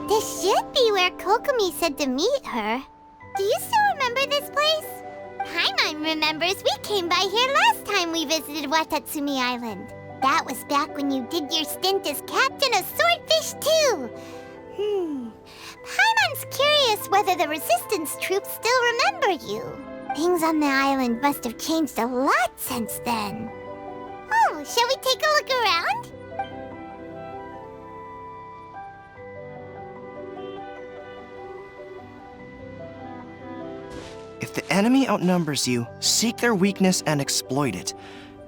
This should be where Kokumi said to meet her. Do you still remember this place? Paimon remembers we came by here last time we visited Watatsumi Island. That was back when you did your stint as captain of Swordfish too. Paimon's curious whether the resistance troops still remember you. Things on the island must have changed a lot since then. Oh, shall we take a look around? If the enemy outnumbers you, seek their weakness and exploit it.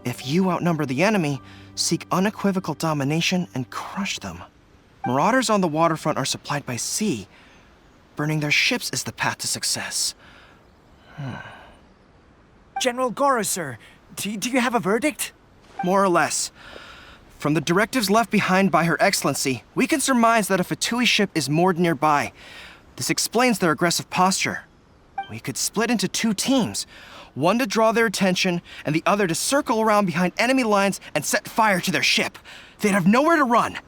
If you outnumber the enemy, seek unequivocal domination and crush them. Marauders on the waterfront are supplied by sea. Burning their ships is the path to success. General Goro, sir, do you have a verdict? More or less. From the directives left behind by Her Excellency, we can surmise that a Fatui ship is moored nearby. This explains their aggressive posture. We could split into 2 teams, one to draw their attention, and the other to circle around behind enemy lines and set fire to their ship. They'd have nowhere to run.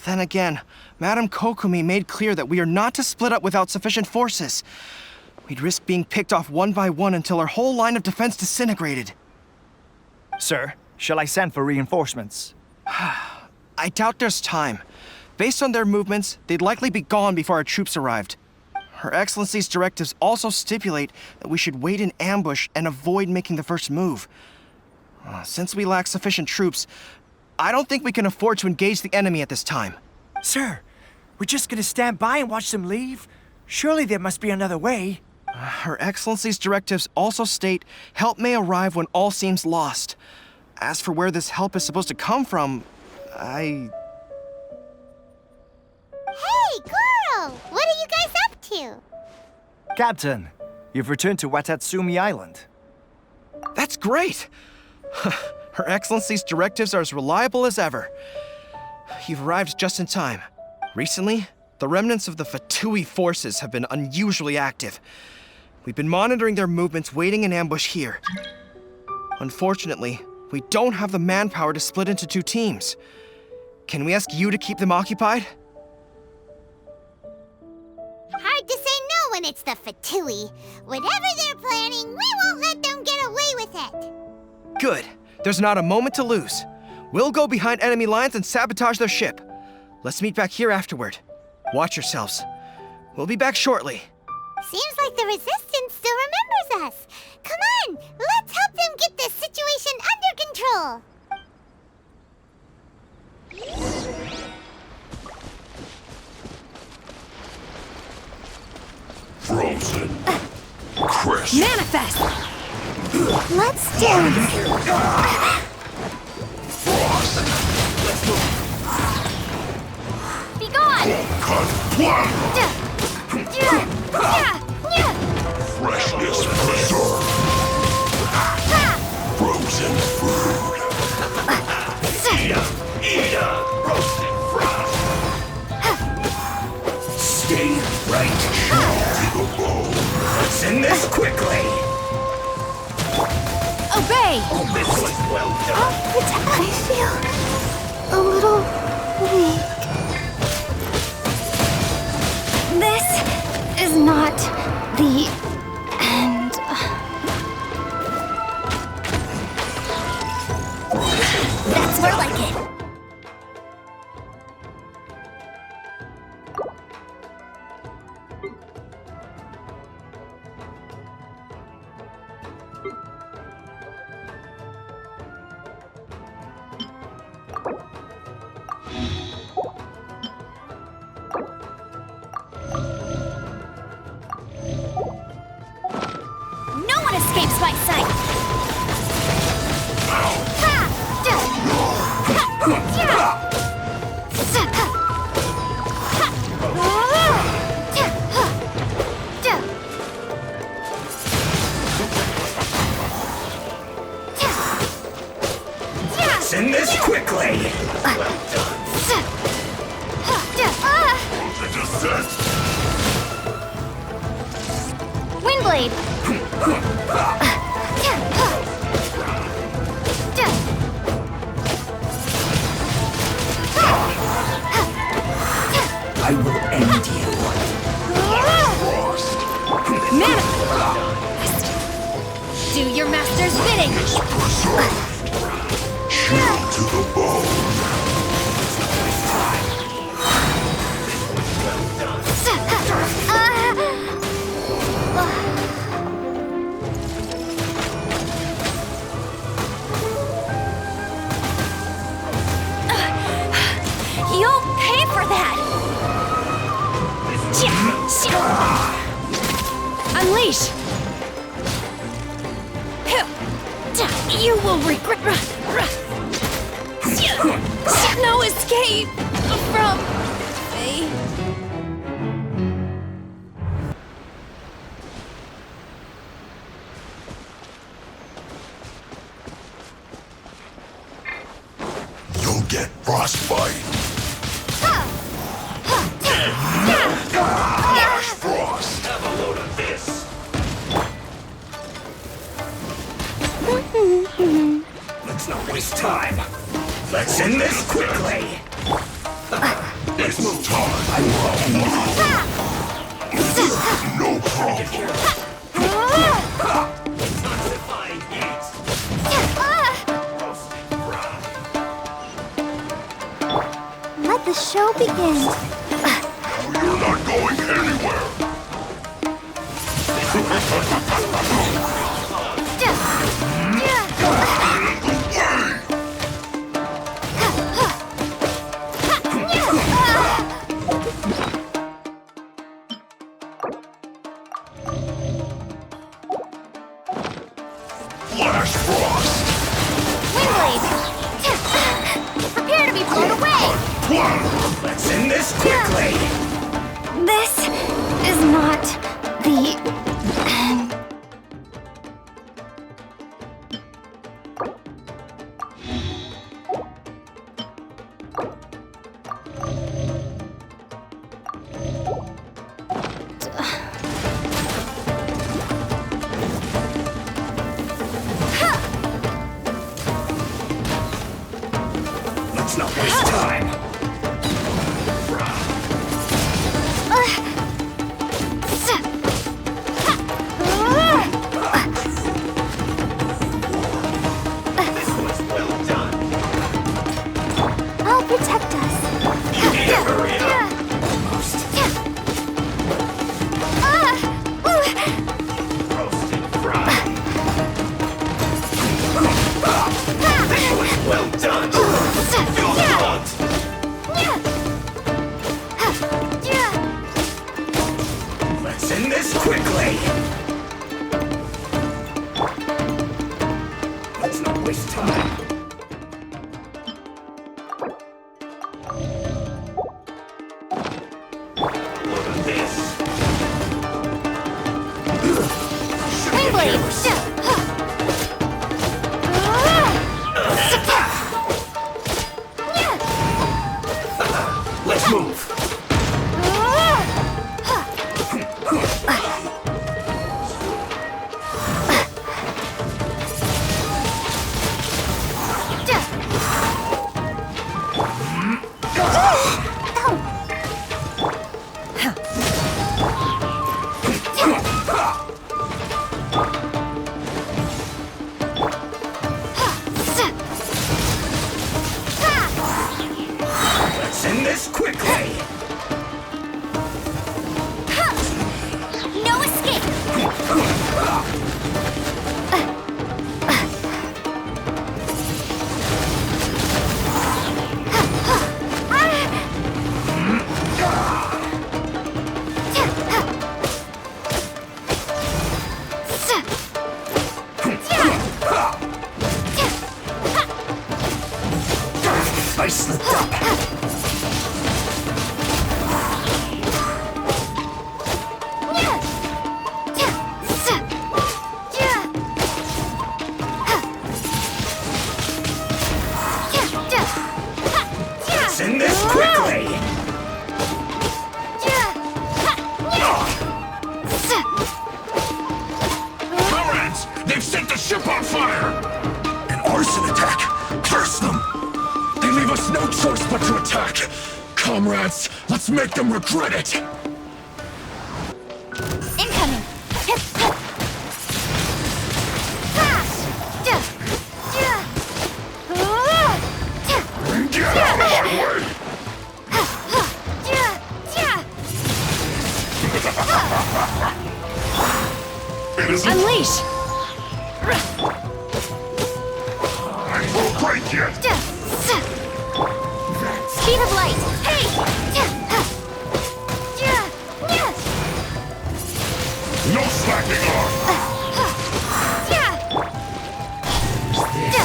Then again, Madame Kokumi made clear that we are not to split up without sufficient forces. We'd risk being picked off one by one until our whole line of defense disintegrated. Sir, shall I send for reinforcements? I doubt there's time. Based on their movements, they'd likely be gone before our troops arrived. Her Excellency's directives also stipulate that we should wait in ambush and avoid making the first move. Since we lack sufficient troops, I don't think we can afford to engage the enemy at this time. Sir, we're just gonna stand by and watch them leave? Surely there must be another way. Her Excellency's directives also state help may arrive when all seems lost. As for where this help is supposed to come from, Hey, Goro! What are you guys up to? Captain, you've returned to Watatsumi Island. That's great! Her Excellency's directives are as reliable as ever. You've arrived just in time. Recently, the remnants of the Fatui forces have been unusually active. We've been monitoring their movements, waiting in ambush here. Unfortunately, we don't have the manpower to split into 2 teams. Can we ask you to keep them occupied? Hard to say no when it's the Fatui. Whatever they're planning, we won't let them get away with it. Good. There's not a moment to lose. We'll go behind enemy lines and sabotage their ship. Let's meet back here afterward. Watch yourselves. We'll be back shortly. Seems like the Resistance still remembers us. Come on, let's help them get this situation under control. Frozen. Crisp. Manifest! Let's do it. Frost. Be gone! Continua. Freshness preserved. Frozen food. Eat roasted frost. Stay right to the bone. Send this quickly. Obey! Oh, this was well done. I feel a little weak. This is not the end. That's more like it. No one escapes my sight. Send this quickly. The descent. Windblade. I will end you. Manifest! Do your master's bidding! Chill to the bone. You'll pay for that! Unleash! You will regret... No escape from... me. You'll get frostbite. Flash frost. Have a load of this. Let's not waste time. Let's end this quickly. Let's move time. I will end it. No problem. It's not defying heat. Roasted rock. Let the show begin. You're not going anywhere. Flash frost. Windblade! Prepare to be blown away! Let's end this quickly. This is not the end. Let's not waste time. This was well done. I'll protect us. You need to hurry up. Roasted fry. This was well done. Feel the hunt. Let's end this quickly. Let's not waste time. Load of this. Windblade! Let's move. Let's end this quickly. No escape! I slipped up. Let's end this quickly. Comrades, they've set the ship on fire. An arson attack. Curse them. They leave us no choice but to attack. Come. comrades! Let's make them regret it! Incoming! Hip, hip. Ha! Ja! Ja! Ja! Get out of my way! Ha! Ha! Ja! Ja! It isn't Unleash! time for a break yet! Ja! Sa! Speed of light! Hey! Ja! Ha! Ja! Ja! No slacking off! Ja! Ja! Ja!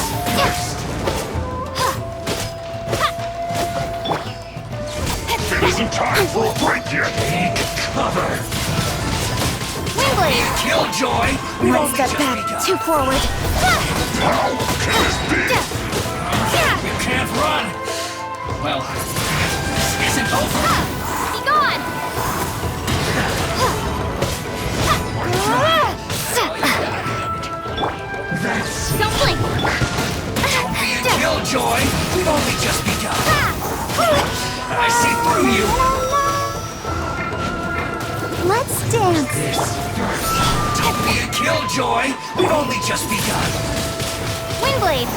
It isn't time for a break yet! Take cover! Windblade! Killjoy! One step back, two forward. How can this be? Yeah! You can't run! Well, this isn't over! Be gone! Don't blink! Don't be a killjoy! We've only just begun! I see through you! Let's dance! This first! Don't be a killjoy! We've only just begun! Windblade!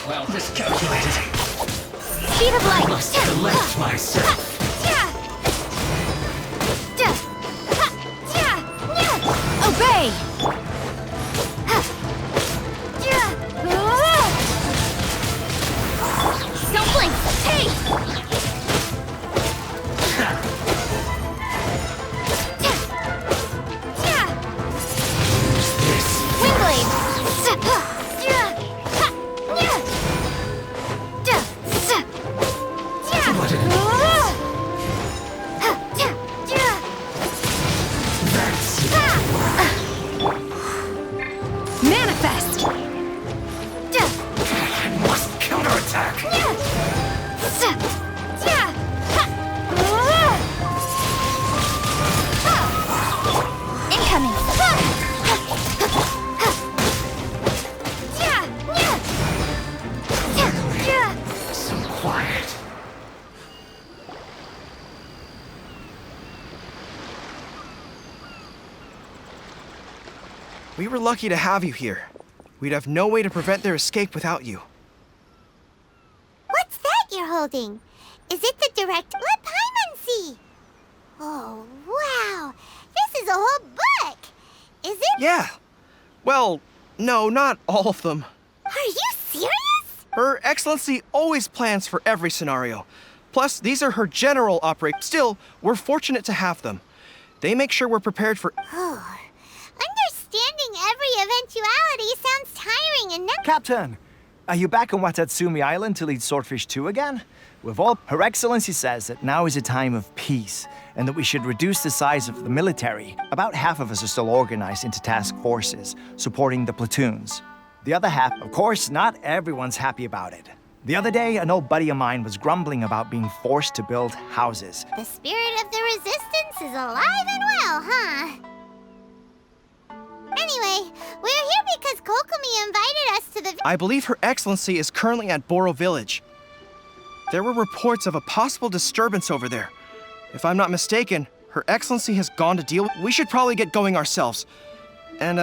Well, miscalculated. Speed of light! Must collect myself. Obey! Don't blink! Hey! Windblade! Manifest! I must counterattack. Incoming! So quiet. We were lucky to have you here. We'd have no way to prevent their escape without you. What's that you're holding? Is it the direct? Let Paimon see. Oh, wow. This is a whole book. Is it? Yeah. Well, no, not all of them. Are you serious? Her Excellency always plans for every scenario. Plus, these are her general operate. Still, we're fortunate to have them. They make sure we're prepared for. Oh, understanding every eventuality sounds tiring and Captain, are you back on Watatsumi Island to lead Swordfish 2 again? Her Excellency says that now is a time of peace, and that we should reduce the size of the military. About half of us are still organized into task forces, supporting the platoons. The other half, of course, not everyone's happy about it. The other day, an old buddy of mine was grumbling about being forced to build houses. The spirit of the resistance is alive and well, huh? Anyway, we're here because Kokumi invited us to the... I believe Her Excellency is currently at Boro Village. There were reports of a possible disturbance over there. If I'm not mistaken, Her Excellency has gone to deal with... We should probably get going ourselves. And,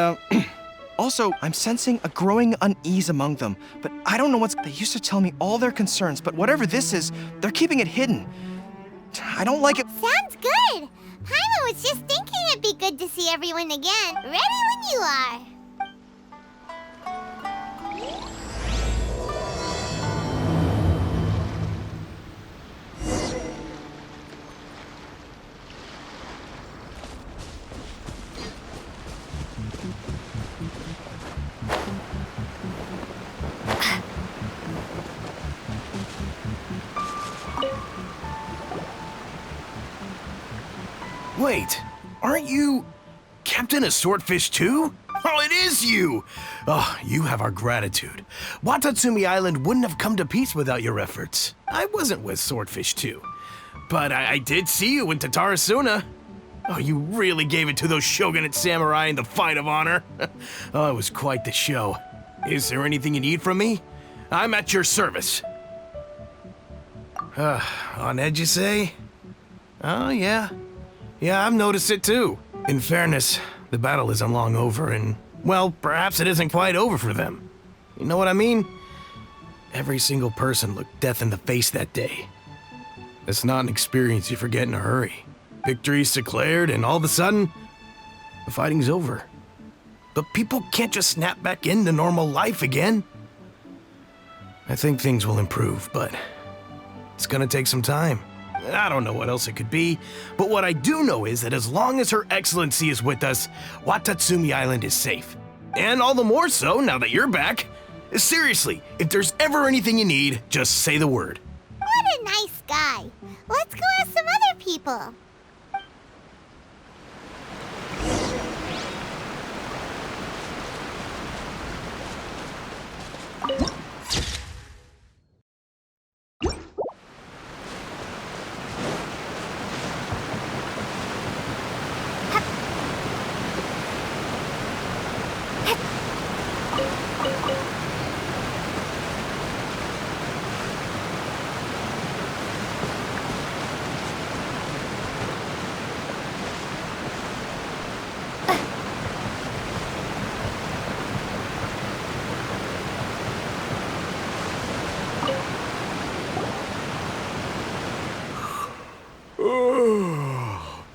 also, I'm sensing a growing unease among them, but I don't know what's... They used to tell me all their concerns, but whatever this is, they're keeping it hidden. I don't like it. Sounds good. Paimon was just thinking it'd be good to see everyone again. Ready when you are. Wait, aren't you Captain of Swordfish too? Oh, it is you! Oh, you have our gratitude. Watatsumi Island wouldn't have come to peace without your efforts. I wasn't with Swordfish 2, but I did see you in Tatarasuna. Oh, you really gave it to those shogunate samurai in the fight of honor. Oh, it was quite the show. Is there anything you need from me? I'm at your service. On edge, you say? Oh, yeah. Yeah, I've noticed it too. In fairness, the battle isn't long over and, well, perhaps it isn't quite over for them. You know what I mean? Every single person looked death in the face that day. It's not an experience you forget in a hurry. Victory's declared, and all of a sudden, the fighting's over. But people can't just snap back into normal life again. I think things will improve, but it's gonna take some time. I don't know what else it could be, but what I do know is that as long as Her Excellency is with us, Watatsumi Island is safe. And all the more so now that you're back. Seriously, if there's ever anything you need, just say the word. What a nice guy. Let's go ask some other people.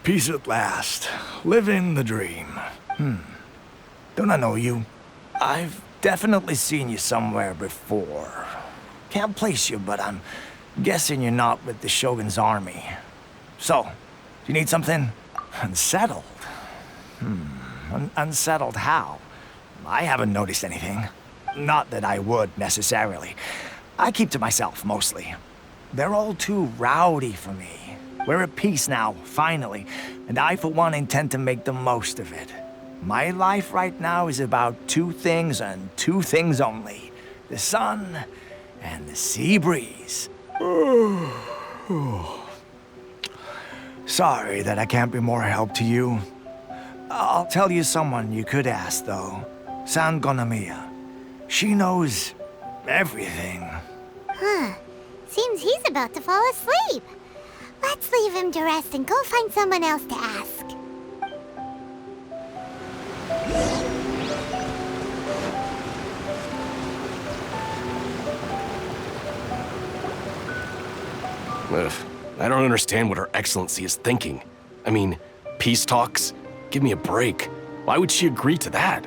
Peace at last. Living the dream. Don't I know you? I've definitely seen you somewhere before. Can't place you, but I'm guessing you're not with the Shogun's army. So, do you need something? Unsettled? Unsettled how? I haven't noticed anything. Not that I would, necessarily. I keep to myself, mostly. They're all too rowdy for me. We're at peace now, finally, and I, for one, intend to make the most of it. My life right now is about two things and two things only. The sun and the sea breeze. Sorry that I can't be more help to you. I'll tell you someone you could ask, though. San Gonamiya. She knows everything. Huh. Seems he's about to fall asleep. Let's leave him to rest and go find someone else to ask. Ugh, I don't understand what Her Excellency is thinking. I mean, peace talks? Give me a break. Why would she agree to that?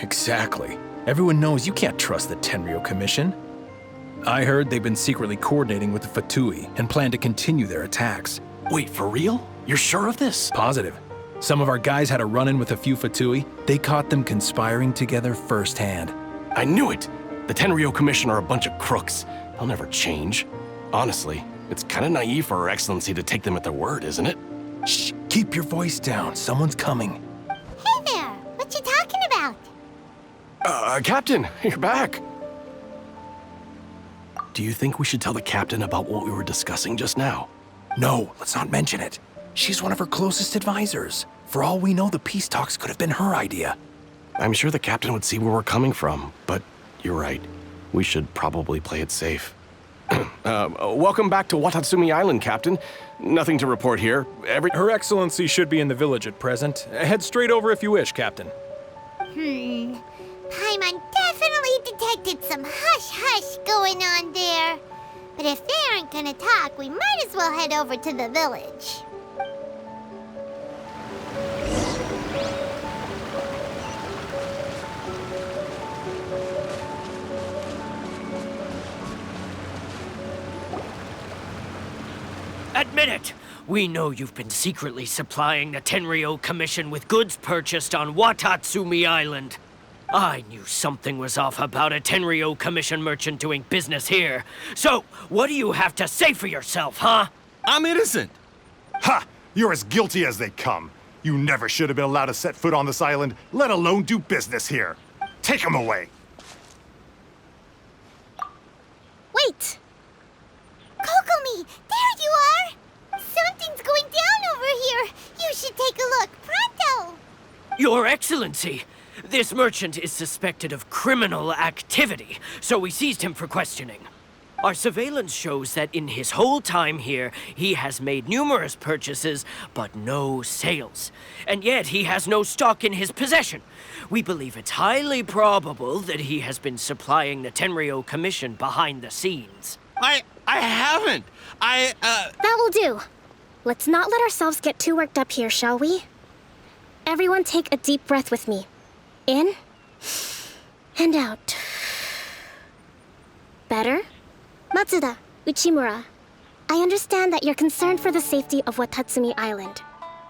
Exactly. Everyone knows you can't trust the Tenryou Commission. I heard they've been secretly coordinating with the Fatui and plan to continue their attacks. Wait, for real? You're sure of this? Positive. Some of our guys had a run-in with a few Fatui. They caught them conspiring together firsthand. I knew it! The Tenryou Commission are a bunch of crooks. They'll never change. Honestly, it's kind of naive for Her Excellency to take them at their word, isn't it? Shh, keep your voice down. Someone's coming. Hey there, what you talking about? Captain, you're back. Do you think we should tell the captain about what we were discussing just now? No, let's not mention it. She's one of her closest advisors. For all we know, the peace talks could have been her idea. I'm sure the captain would see where we're coming from, but you're right. We should probably play it safe. Welcome back to Watatsumi Island, Captain. Nothing to report here. Her Excellency should be in the village at present. Head straight over if you wish, Captain. Paimon definitely detected some hush-hush going on there. But if they aren't gonna talk, we might as well head over to the village. Admit it! We know you've been secretly supplying the Tenryou Commission with goods purchased on Watatsumi Island. I knew something was off about a Tenryou Commission merchant doing business here. So, what do you have to say for yourself, huh? I'm innocent! Ha! You're as guilty as they come. You never should have been allowed to set foot on this island, let alone do business here. Take him away! Wait! Kokomi, there you are! Something's going down over here! You should take Your Excellency, this merchant is suspected of criminal activity, so we seized him for questioning. Our surveillance shows that in his whole time here, he has made numerous purchases, but no sales. And yet he has no stock in his possession. We believe it's highly probable that he has been supplying the Tenryou Commission behind the scenes. I haven't. That will do. Let's not let ourselves get too worked up here, shall we? Everyone take a deep breath with me. In and out. Better? Matsuda, Uchimura, I understand that you're concerned for the safety of Watatsumi Island.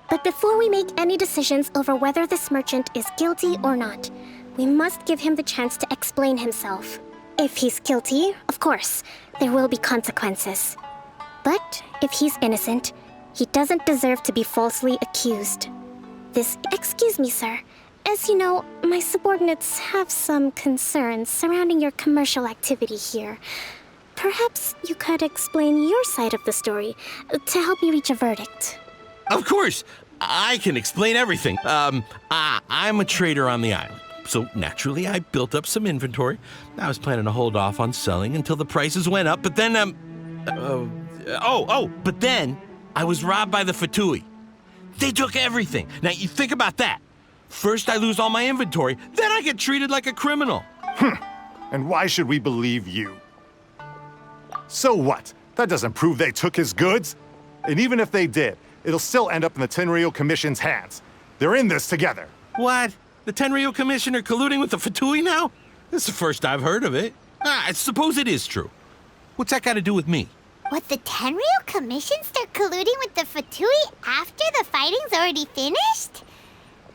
But before we make any decisions over whether this merchant is guilty or not, we must give him the chance to explain himself. If he's guilty, of course, there will be consequences. But if he's innocent, he doesn't deserve to be falsely accused. Excuse me, sir. As you know, my subordinates have some concerns surrounding your commercial activity here. Perhaps you could explain your side of the story to help me reach a verdict. Of course, I can explain everything. I'm a trader on the island, so naturally I built up some inventory. I was planning to hold off on selling until the prices went up, but then, but then I was robbed by the Fatui. They took everything. Now, you think about that. First I lose all my inventory, then I get treated like a criminal. And why should we believe you? So what? That doesn't prove they took his goods. And even if they did, it'll still end up in the Tenryou Commission's hands. They're in this together. What? The Tenryou Commission are colluding with the Fatui now? This is the first I've heard of it. I suppose it is true. What's that got to do with me? What, the Tenryou Commission start colluding with the Fatui after the fighting's already finished?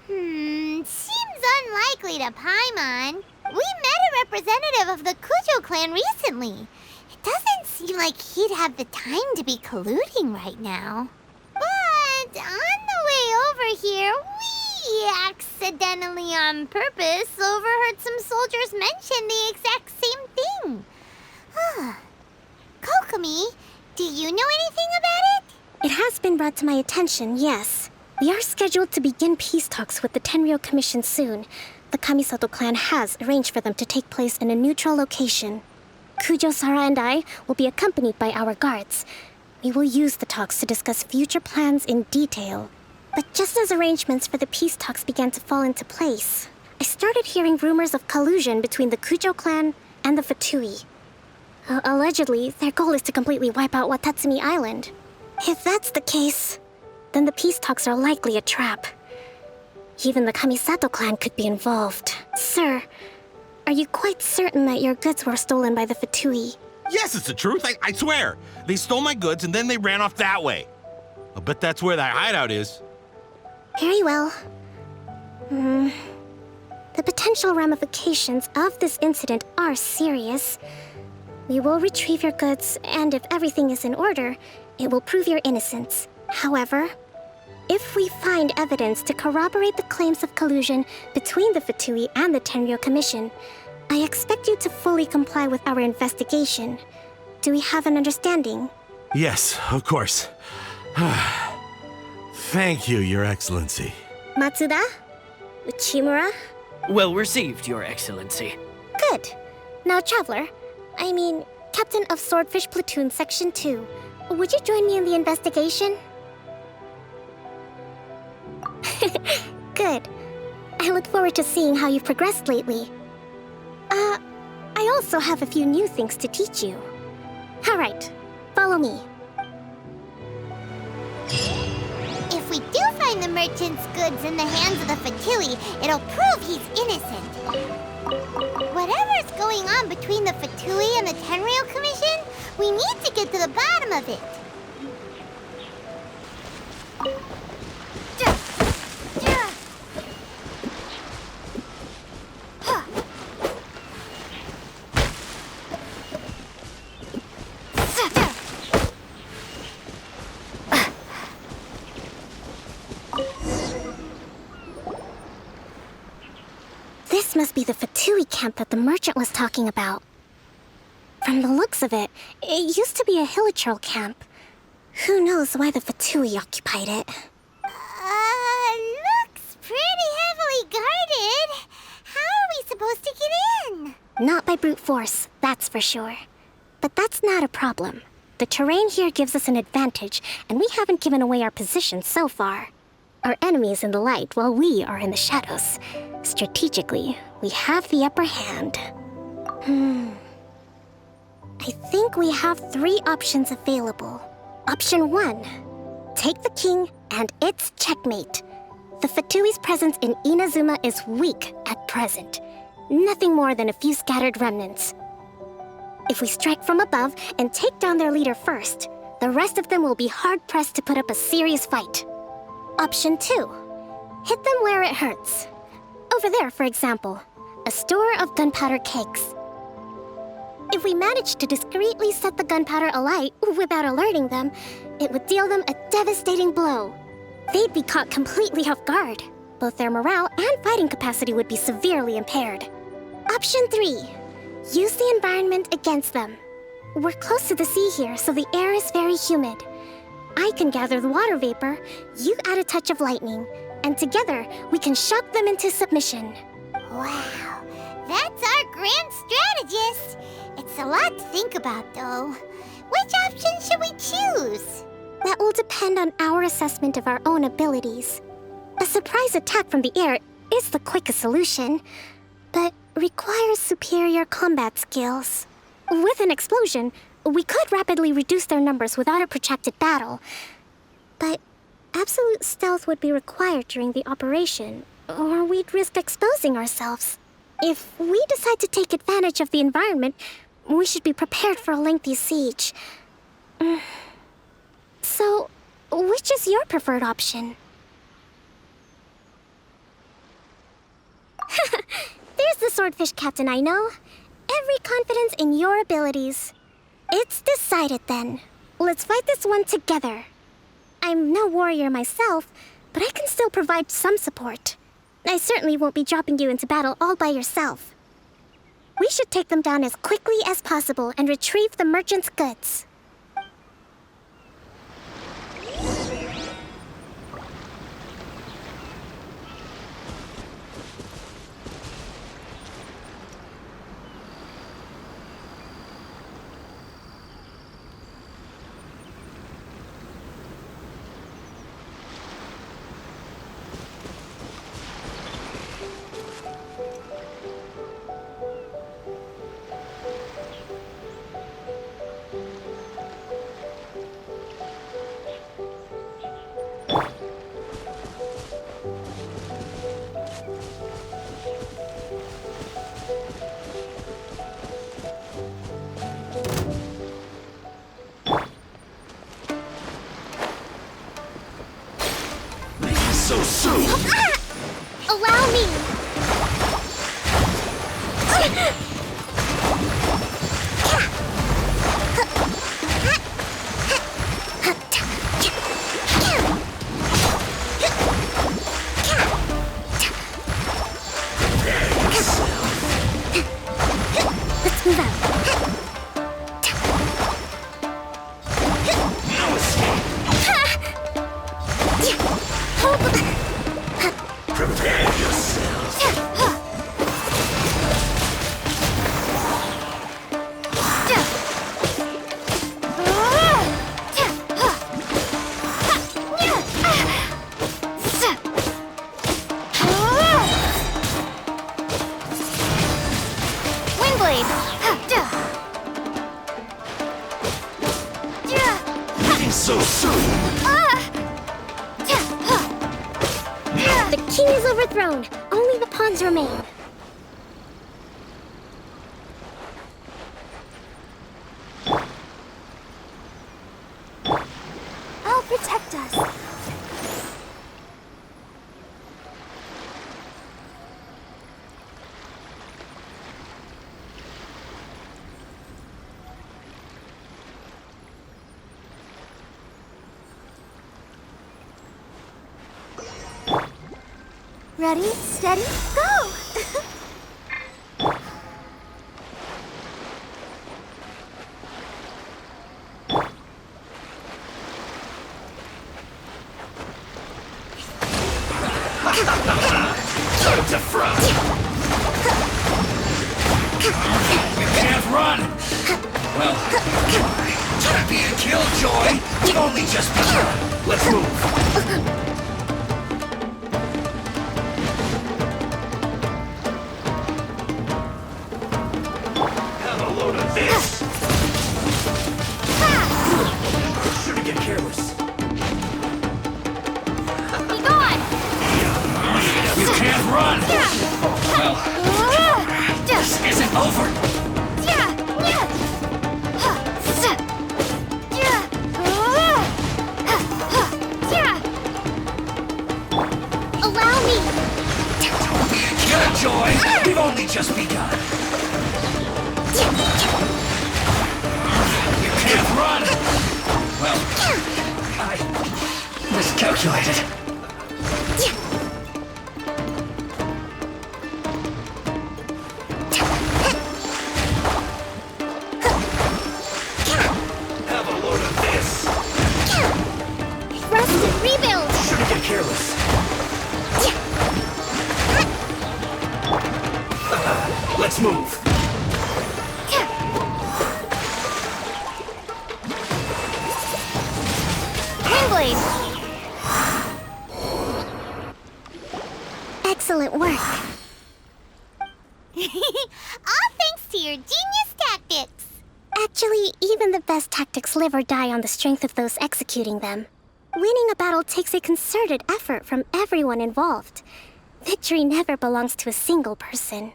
Seems unlikely to Paimon. We met a representative of the Kujo clan recently. It doesn't seem like he'd have the time to be colluding right now. But on the way over here, we accidentally on purpose overheard some soldiers mention the exact same thing. Kokomi, do you know anything about it? It has been brought to my attention, yes. We are scheduled to begin peace talks with the Tenryou Commission soon. The Kamisato clan has arranged for them to take place in a neutral location. Kujo-Sara and I will be accompanied by our guards. We will use the talks to discuss future plans in detail. But just as arrangements for the peace talks began to fall into place, I started hearing rumors of collusion between the Kujo clan and the Fatui. Allegedly, their goal is to completely wipe out Watatsumi Island. If that's the case, then the peace talks are likely a trap. Even the Kamisato clan could be involved. Sir, are you quite certain that your goods were stolen by the Fatui? Yes, it's the truth. I swear. They stole my goods and then they ran off that way. I'll bet that's where that hideout is. Very well. The potential ramifications of this incident are serious. We will retrieve your goods, and if everything is in order, it will prove your innocence. However, if we find evidence to corroborate the claims of collusion between the Fatui and the Tenryou Commission, I expect you to fully comply with our investigation. Do we have an understanding? Yes, of course. Thank you, Your Excellency. Matsuda? Uchimura? Well received, Your Excellency. Good. Now, Traveler, Captain of Swordfish Platoon Section 2, would you join me in the investigation? Good. I look forward to seeing how you've progressed lately. I also have a few new things to teach you. All right, follow me. If we do find the merchant's goods in the hands of the Fatui, it'll prove he's innocent. Whatever's going on between the Fatui and the Tenryou Commission, we need to get to the bottom of it. This must be the Fatui camp that the merchant was talking about. From the looks of it, it used to be a Hilichurl camp. Who knows why the Fatui occupied it? Looks pretty by brute force, that's for sure. But that's not a problem. The terrain here gives us an advantage, and we haven't given away our position so far. Our enemy is in the light, while we are in the shadows. Strategically, we have the upper hand. I think we have 3 options available. Option 1. Take the king, and it's checkmate. The Fatui's presence in Inazuma is weak at present. Nothing more than a few scattered remnants. If we strike from above and take down their leader first, the rest of them will be hard-pressed to put up a serious fight. Option 2. Hit them where it hurts. Over there, for example, a store of gunpowder cakes. If we manage to discreetly set the gunpowder alight without alerting them, it would deal them a devastating blow. They'd be caught completely off guard. Both their morale and fighting capacity would be severely impaired. Option 3. Use the environment against them. We're close to the sea here, so the air is very humid. I can gather the water vapor, you add a touch of lightning, and together we can shock them into submission. Wow, that's our grand strategist. It's a lot to think about, though. Which option should we choose? That will depend on our assessment of our own abilities. A surprise attack from the air is the quickest solution, but requires superior combat skills. With an explosion, we could rapidly reduce their numbers without a protracted battle, but absolute stealth would be required during the operation, or we'd risk exposing ourselves. If we decide to take advantage of the environment, we should be prepared for a lengthy siege. So, which is your preferred option? There's the swordfish captain I know. Every confidence in your abilities. It's decided then. Let's fight this one together. I'm no warrior myself, but I can still provide some support. I certainly won't be dropping you into battle all by yourself. We should take them down as quickly as possible and retrieve the merchant's goods. So soon! Allow me! Let's move out. Prepare yourself. So soon! The king is overthrown. Only the pawns remain. I'll protect us. Ready, steady, go! Time to front! can't run! Well, don't be a killjoy! You've only just begun! Let's move! Have a load of this! Shouldn't get careless. Be gone! You can't run! Well, this isn't over! Allow me! Killjoy! We've only just begun! You can't run! Well, I miscalculated. Have a load of this! Rest and rebuild! Shouldn't get careless. Let's move. Windblade! Excellent work. All thanks to your genius tactics! Actually, even the best tactics live or die on the strength of those executing them. Winning a battle takes a concerted effort from everyone involved. Victory never belongs to a single person.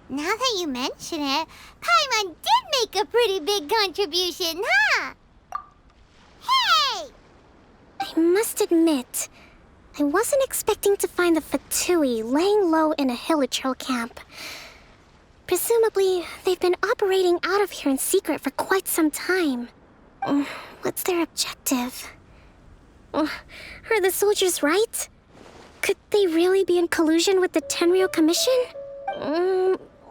Now that you mention it, Paimon did make a pretty big contribution, huh? Hey! I must admit, I wasn't expecting to find the Fatui laying low in a Hilichurl camp. Presumably, they've been operating out of here in secret for quite some time. What's their objective? Are the soldiers right? Could they really be in collusion with the Tenryou Commission?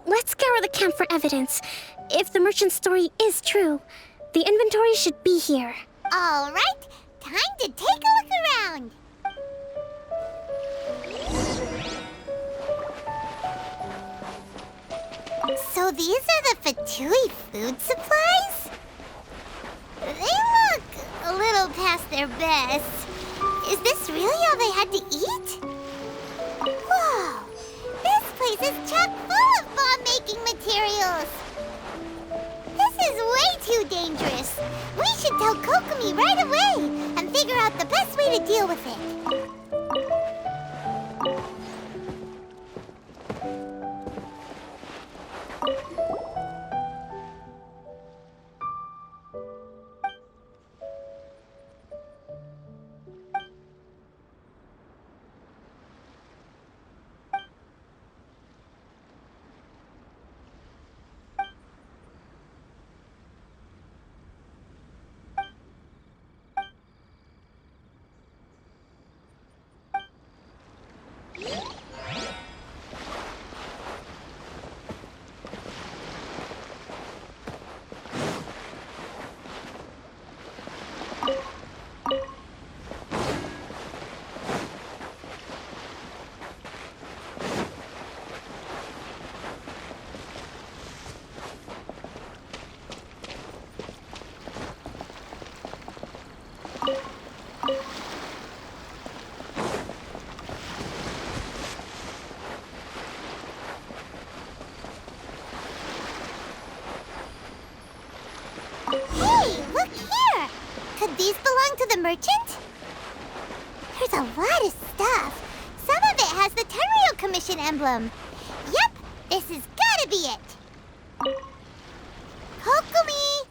Let's scour the camp for evidence. If the merchant's story is true, the inventory should be here. All right, time to take a look around. So these are the Fatui food supplies? They look a little past their best. Is this really all they had to eat? Whoa! This place is chock full of bomb-making materials! This is way too dangerous! We should tell Kokomi right away and figure out the best way to deal with it. Hey, look here! Could these belong to the merchant? There's a lot of stuff. Some of it has the Tenryou Commission emblem. Yep, this has gotta be it. Kokomi!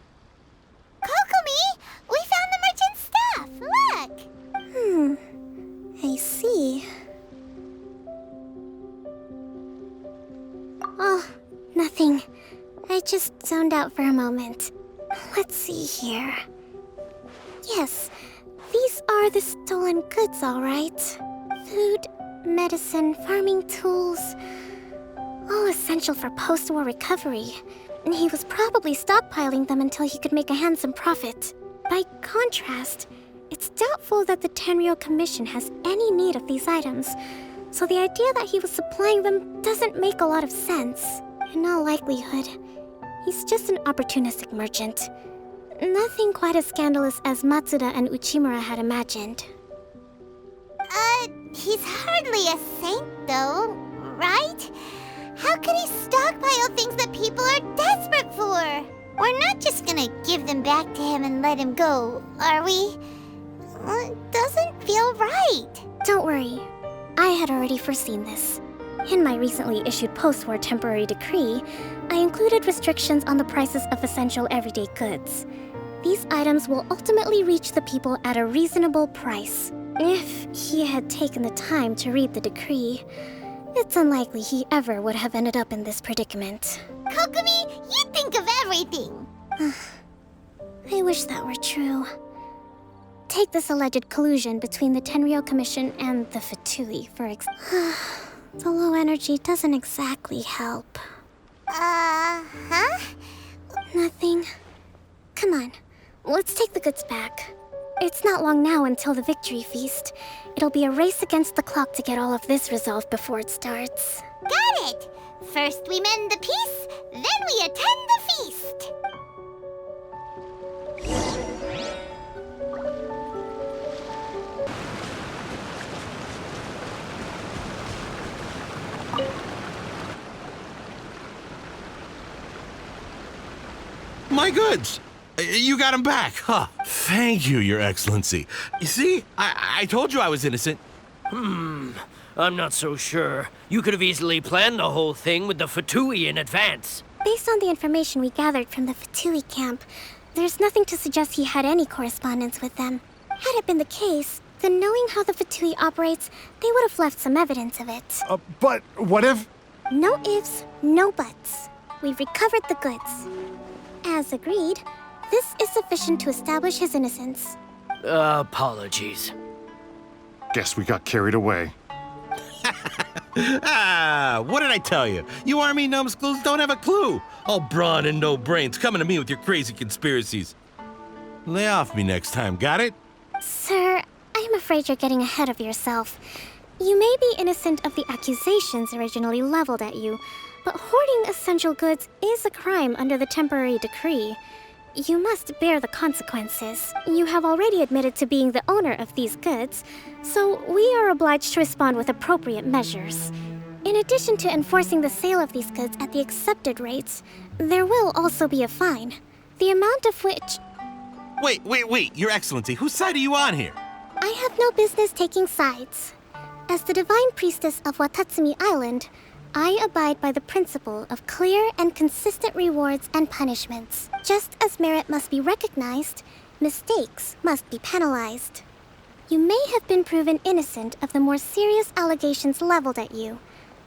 Kokomi! We found the merchant's stuff! Look! I see. Oh, nothing. I just zoned out for a moment. Let's see here. Yes, these are the stolen goods, all right. Food, medicine, farming tools. All essential for post-war recovery. He was probably stockpiling them until he could make a handsome profit. By contrast, it's doubtful that the Tenryou Commission has any need of these items, so the idea that he was supplying them doesn't make a lot of sense. In all likelihood, he's just an opportunistic merchant. Nothing quite as scandalous as Matsuda and Uchimura had imagined. He's hardly a saint, though, right? How could he stockpile things that people are desperate for? We're not just gonna give them back to him and let him go, are we? It doesn't feel right. Don't worry. I had already foreseen this. In my recently issued post-war temporary decree, I included restrictions on the prices of essential everyday goods. These items will ultimately reach the people at a reasonable price. If he had taken the time to read the decree, it's unlikely he ever would have ended up in this predicament. Kokomi, you think of everything! I wish that were true. Take this alleged collusion between the Tenryou Commission and the Fatui, for example. The low energy doesn't exactly help. Huh? Nothing. Come on, let's take the goods back. It's not long now until the victory feast. It'll be a race against the clock to get all of this resolved before it starts. Got it! First we mend the peace, then we attend the feast! My goods! You got them back, huh? Thank you, Your Excellency. You see, I told you I was innocent. I'm not so sure. You could have easily planned the whole thing with the Fatui in advance. Based on the information we gathered from the Fatui camp, there's nothing to suggest he had any correspondence with them. Had it been the case, then knowing how the Fatui operates, they would have left some evidence of it. But what if... No ifs, no buts. We've recovered the goods. As agreed, this is sufficient to establish his innocence. Apologies. Guess we got carried away. What did I tell you? You army numbskulls don't have a clue. All brawn and no brains coming to me with your crazy conspiracies. Lay off me next time, got it? Sir, I'm afraid you're getting ahead of yourself. You may be innocent of the accusations originally leveled at you, but hoarding essential goods is a crime under the temporary decree. You must bear the consequences. You have already admitted to being the owner of these goods, so we are obliged to respond with appropriate measures. In addition to enforcing the sale of these goods at the accepted rates, there will also be a fine, the amount of which... Wait, Your Excellency, whose side are you on here? I have no business taking sides. As the Divine Priestess of Watatsumi Island, I abide by the principle of clear and consistent rewards and punishments. Just as merit must be recognized, mistakes must be penalized. You may have been proven innocent of the more serious allegations leveled at you,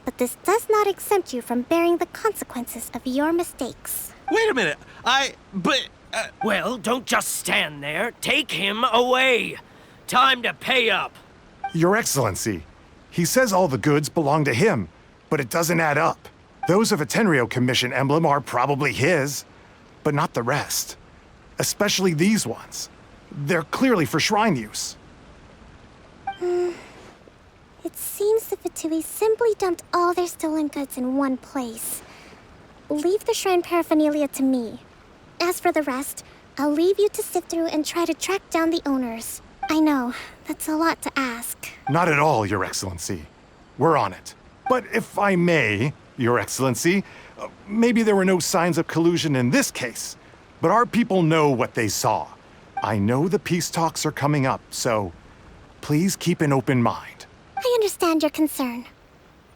but this does not exempt you from bearing the consequences of your mistakes. Wait a minute, Well, don't just stand there. Take him away. Time to pay up. Your Excellency, he says all the goods belong to him, but it doesn't add up. Those of a Tenryou Commission emblem are probably his, but not the rest. Especially these ones. They're clearly for shrine use. It seems the Fatui simply dumped all their stolen goods in one place. Leave the shrine paraphernalia to me. As for the rest, I'll leave you to sift through and try to track down the owners. I know, that's a lot to ask. Not at all, Your Excellency. We're on it. But if I may, Your Excellency, maybe there were no signs of collusion in this case, but our people know what they saw. I know the peace talks are coming up, so please keep an open mind. I understand your concern.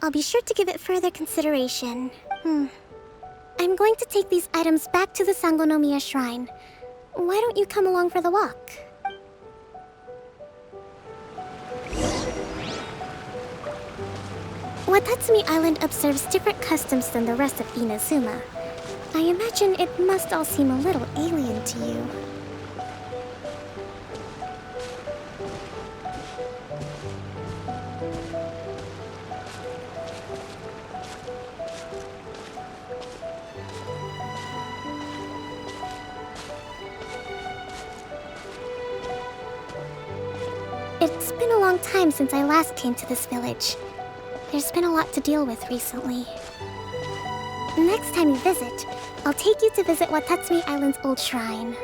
I'll be sure to give it further consideration. I'm going to take these items back to the Sangonomiya Shrine. Why don't you come along for the walk? Watatsumi Island observes different customs than the rest of Inazuma. I imagine it must all seem a little alien to you. It's been a long time since I last came to this village. There's been a lot to deal with recently. Next time you visit, I'll take you to visit Watatsumi Island's old shrine.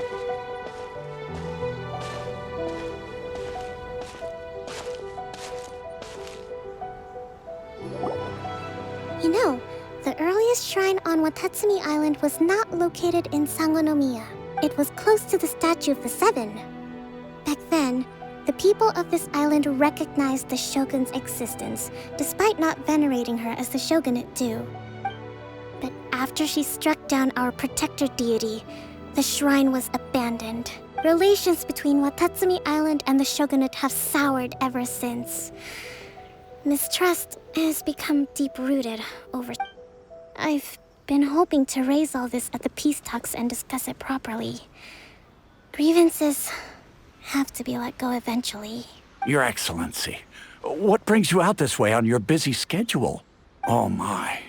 You know, the earliest shrine on Watatsumi Island was not located in Sangonomiya. It was close to the Statue of the Seven. Back then, the people of this island recognized the shogun's existence, despite not venerating her as the shogunate do. But after she struck down our protector deity, the shrine was abandoned. Relations between Watatsumi Island and the shogunate have soured ever since. Mistrust has become deep-rooted over... I've been hoping to raise all this at the peace talks and discuss it properly. Grievances have to be let go eventually. Your Excellency, what brings you out this way on your busy schedule? Oh my,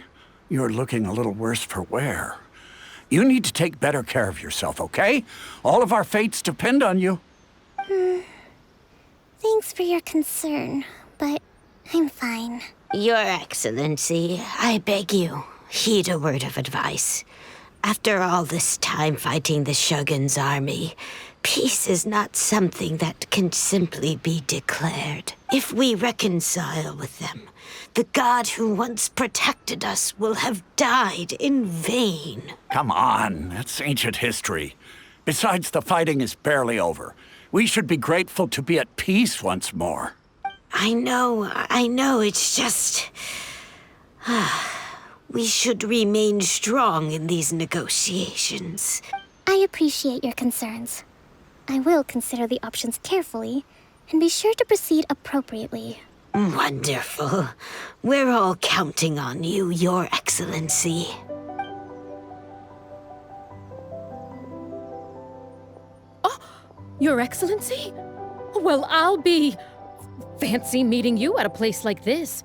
you're looking a little worse for wear. You need to take better care of yourself, okay? All of our fates depend on you. Thanks for your concern, but I'm fine. Your Excellency, I beg you, heed a word of advice. After all this time fighting the Shogun's army, peace is not something that can simply be declared. If we reconcile with them, the god who once protected us will have died in vain. Come on, that's ancient history. Besides, the fighting is barely over. We should be grateful to be at peace once more. I know, it's just... we should remain strong in these negotiations. I appreciate your concerns. I will consider the options carefully, and be sure to proceed appropriately. Wonderful. We're all counting on you, Your Excellency. Oh, Your Excellency? Well, I'll be... fancy meeting you at a place like this.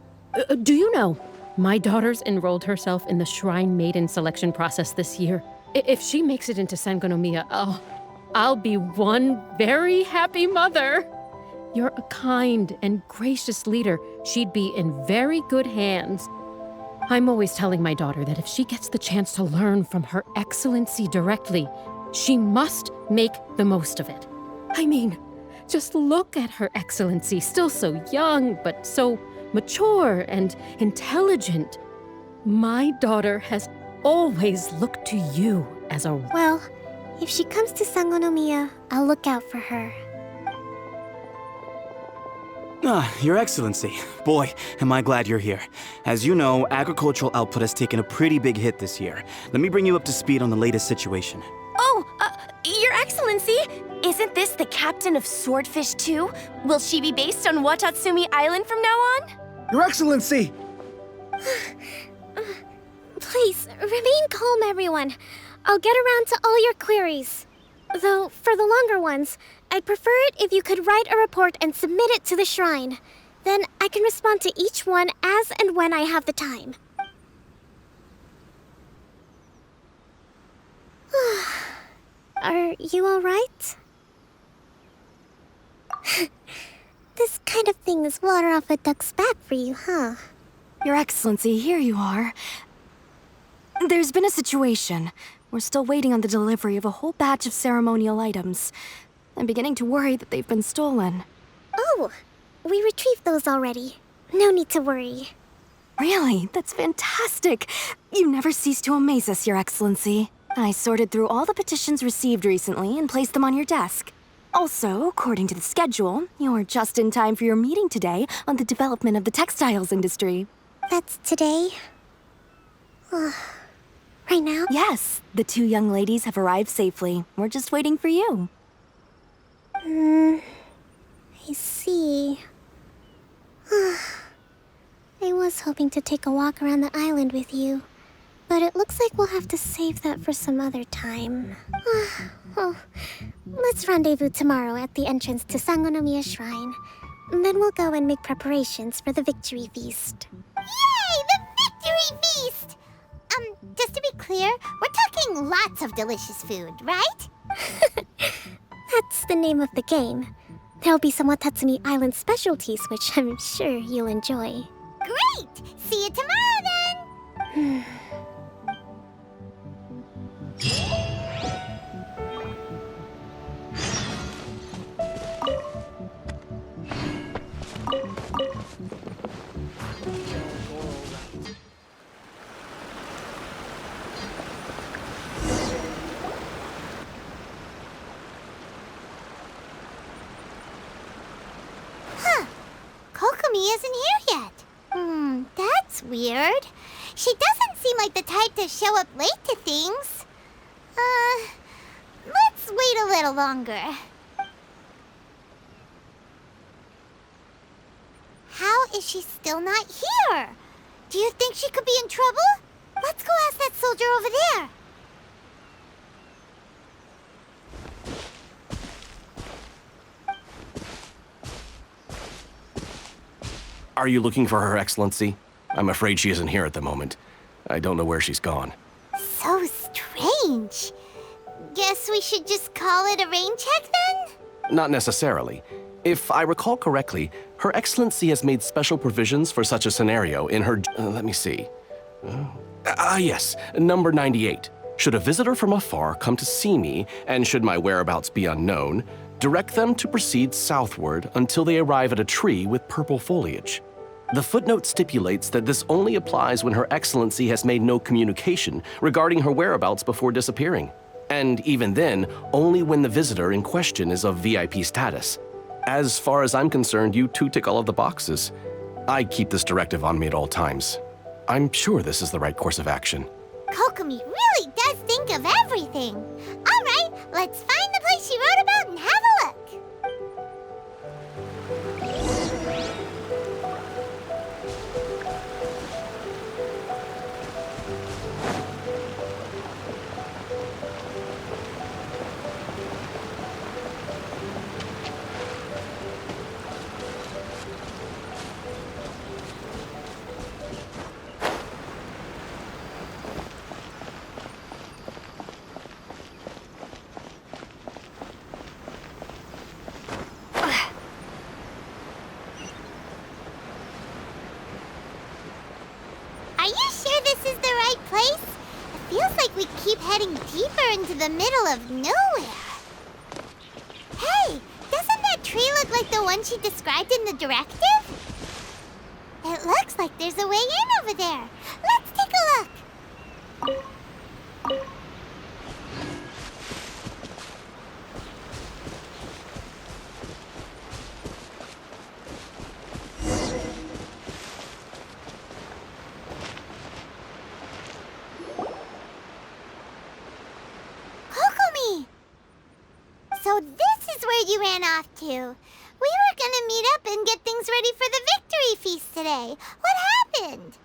Do you know, my daughter's enrolled herself in the Shrine Maiden selection process this year. If she makes it into Sangonomiya, I'll be one very happy mother. You're a kind and gracious leader. She'd be in very good hands. I'm always telling my daughter that if she gets the chance to learn from Her Excellency directly, she must make the most of it. I mean, just look at Her Excellency, still so young, but so mature and intelligent. My daughter has always looked to you as a... Well, if she comes to Sangonomiya, I'll look out for her. Your Excellency. Boy, am I glad you're here. As you know, agricultural output has taken a pretty big hit this year. Let me bring you up to speed on the latest situation. Oh, Your Excellency! Isn't this the captain of Swordfish 2? Will she be based on Watatsumi Island from now on? Your Excellency! Please, remain calm, everyone. I'll get around to all your queries. Though, for the longer ones, I'd prefer it if you could write a report and submit it to the shrine. Then I can respond to each one as and when I have the time. Are you all right? This kind of thing is water off a duck's back for you, huh? Your Excellency, here you are. There's been a situation. We're still waiting on the delivery of a whole batch of ceremonial items. I'm beginning to worry that they've been stolen. Oh, we retrieved those already. No need to worry. Really? That's fantastic. You never cease to amaze us, Your Excellency. I sorted through all the petitions received recently and placed them on your desk. Also, according to the schedule, you're just in time for your meeting today on the development of the textiles industry. That's today? Right now? Yes, the two young ladies have arrived safely. We're just waiting for you. I see. I was hoping to take a walk around the island with you, but it looks like we'll have to save that for some other time. Let's rendezvous tomorrow at the entrance to Sangonomiya Shrine. Then we'll go and make preparations for the victory feast. Yay! The victory feast! Just to be clear, we're talking lots of delicious food, right? That's the name of the game. There'll be some Watatsumi Island specialties, which I'm sure you'll enjoy. Great! See you tomorrow, then! isn't here yet. That's weird. She doesn't seem like the type to show up late to things. Let's wait a little longer. How is she still not here? Do you think she could be in trouble? Let's go ask that soldier over there. Are you looking for Her Excellency? I'm afraid she isn't here at the moment. I don't know where she's gone. So strange. Guess we should just call it a rain check then? Not necessarily. If I recall correctly, Her Excellency has made special provisions for such a scenario in her... let me see. Yes, number 98. Should a visitor from afar come to see me, and should my whereabouts be unknown, direct them to proceed southward until they arrive at a tree with purple foliage. The footnote stipulates that this only applies when Her Excellency has made no communication regarding her whereabouts before disappearing. And even then, only when the visitor in question is of VIP status. As far as I'm concerned, you two tick all of the boxes. I keep this directive on me at all times. I'm sure this is the right course of action. Kokomi really does think of everything. All right, let's find the place she wrote about and have a look. We keep heading deeper into the middle of nowhere. Hey, doesn't that tree look like the one she described in the directive? It looks like there's a way in over there. Let's take a look. So this is where you ran off to. We were gonna meet up and get things ready for the victory feast today. What happened?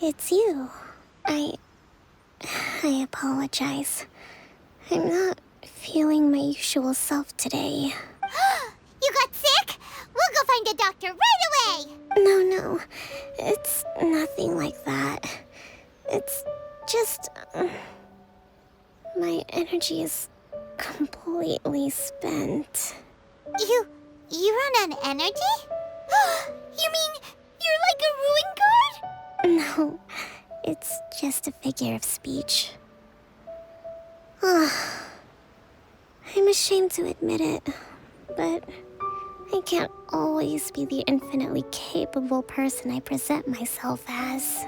It's you. I apologize. I'm not feeling my usual self today. You got sick? We'll go find a doctor right away! No. It's nothing like that. It's just... my energy is completely spent. You run on energy? You mean you're like a ruin guard? No, it's just a figure of speech. I'm ashamed to admit it, but I can't always be the infinitely capable person I present myself as.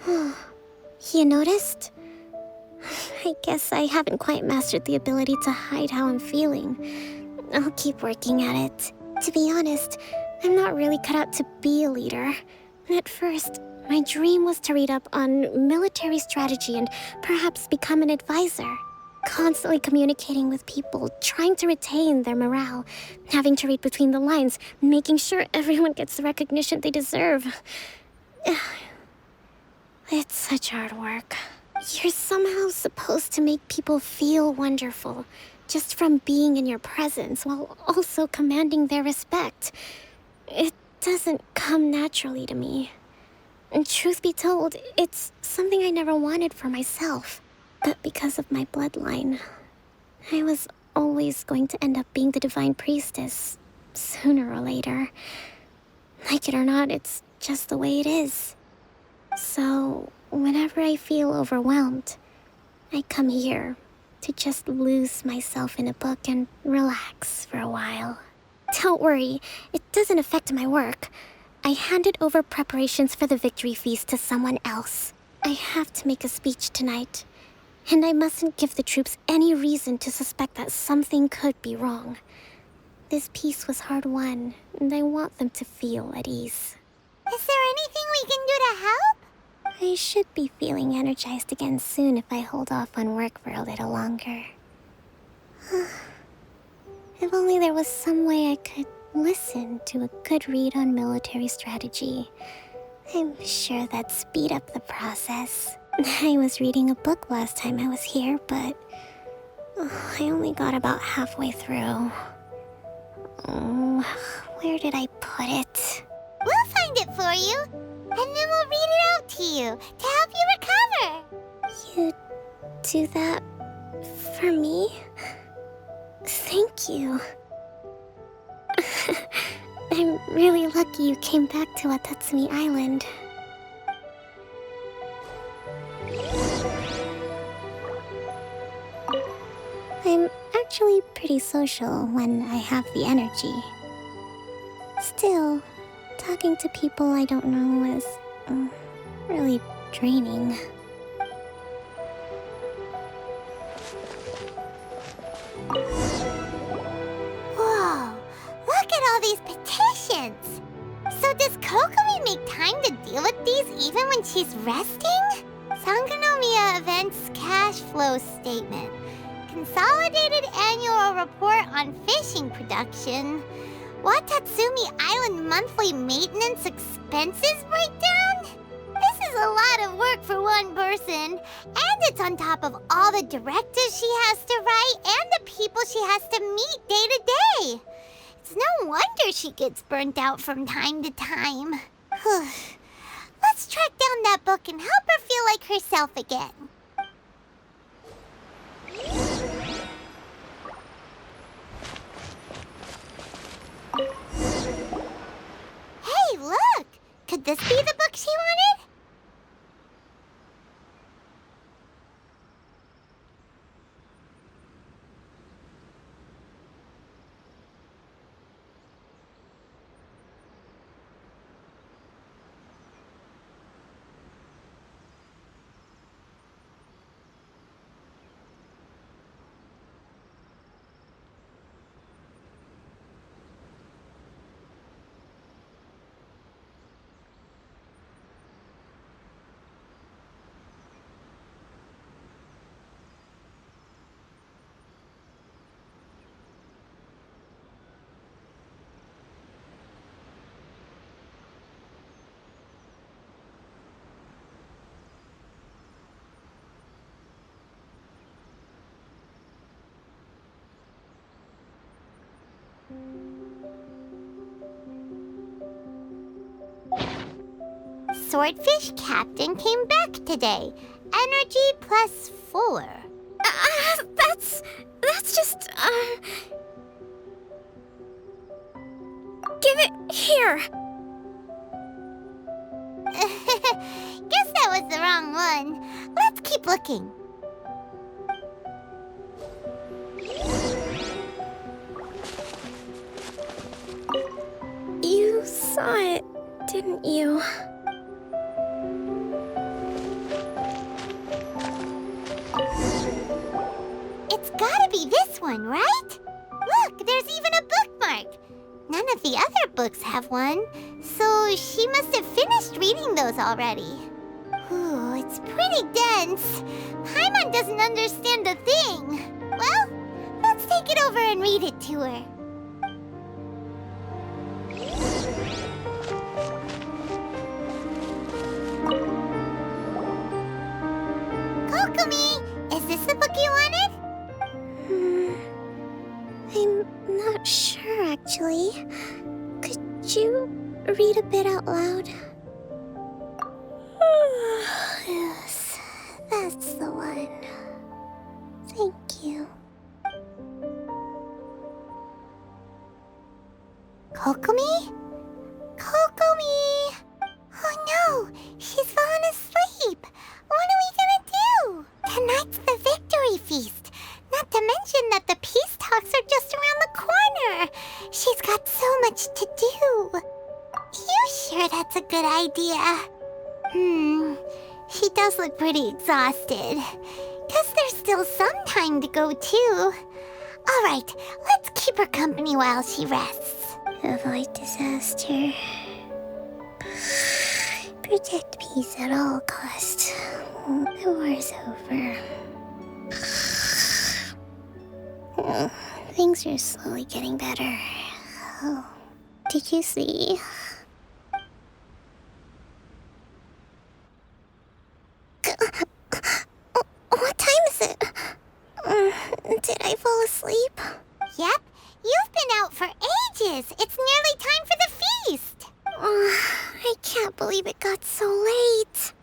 You noticed? I guess I haven't quite mastered the ability to hide how I'm feeling. I'll keep working at it. To be honest, I'm not really cut out to be a leader. At first, my dream was to read up on military strategy and perhaps become an advisor. Constantly communicating with people, trying to retain their morale, having to read between the lines, making sure everyone gets the recognition they deserve. It's such hard work. You're somehow supposed to make people feel wonderful, just from being in your presence, while also commanding their respect. It doesn't come naturally to me. And truth be told, it's something I never wanted for myself. But because of my bloodline, I was always going to end up being the divine priestess, sooner or later. Like it or not, it's just the way it is. So, whenever I feel overwhelmed, I come here to just lose myself in a book and relax for a while. Don't worry, it doesn't affect my work. I handed over preparations for the victory feast to someone else. I have to make a speech tonight, and I mustn't give the troops any reason to suspect that something could be wrong. this peace was hard-won, and I want them to feel at ease. Is there anything we can do to help? I should be feeling energized again soon if I hold off on work for a little longer. If only there was some way I could listen to a good read on military strategy. I'm sure that'd speed up the process. I was reading a book last time I was here, but I only got about halfway through. Where did I put it? We'll find it for you, and then we'll read it out to you to help you recover. You do that for me? Thank you. I'm really lucky you came back to Watatsumi Island. I'm actually pretty social when I have the energy. Still, talking to people I don't know is really draining. Whoa, look at all these petitions! So does Kokomi make time to deal with these even when she's resting? Sangonomiya Events Cash Flow Statement. Consolidated Annual Report on Fishing Production. Watatsumi Island Monthly Maintenance Expenses Breakdown? This is a lot of work for one person, and it's on top of all the directives she has to write and the people she has to meet day to day. It's no wonder she gets burnt out from time to time. Let's track down that book and help her feel like herself again. Hey, look! Could this be the book she wanted? Swordfish Captain came back today. Energy +4. That's just, Give it here! Guess that was the wrong one. Let's keep looking. You saw it, didn't you? It's gotta be this one, right? Look, there's even a bookmark. None of the other books have one, so she must have finished reading those already. Ooh, it's pretty dense. Paimon doesn't understand a thing. Well, let's take it over and read it to her. Kokomi, is this the book you wanted? I'm not sure, actually. Could you read a bit out loud? Yes, that's the one. Thank you. Kokomi? Kokomi! Oh no, she's fallen asleep. What are we gonna do? Tonight's the victory feast. Not to mention that the peace talks are just around the corner. She's got so much to do. You sure that's a good idea? She does look pretty exhausted. Guess there's still some time to go too. Alright, let's keep her company while she rests. Avoid disaster. Protect peace at all costs. The war's over. Things are slowly getting better. Oh, did you see? What time is it? Did I fall asleep? Yep, you've been out for ages. It's nearly time for the feast. I can't believe it got so late.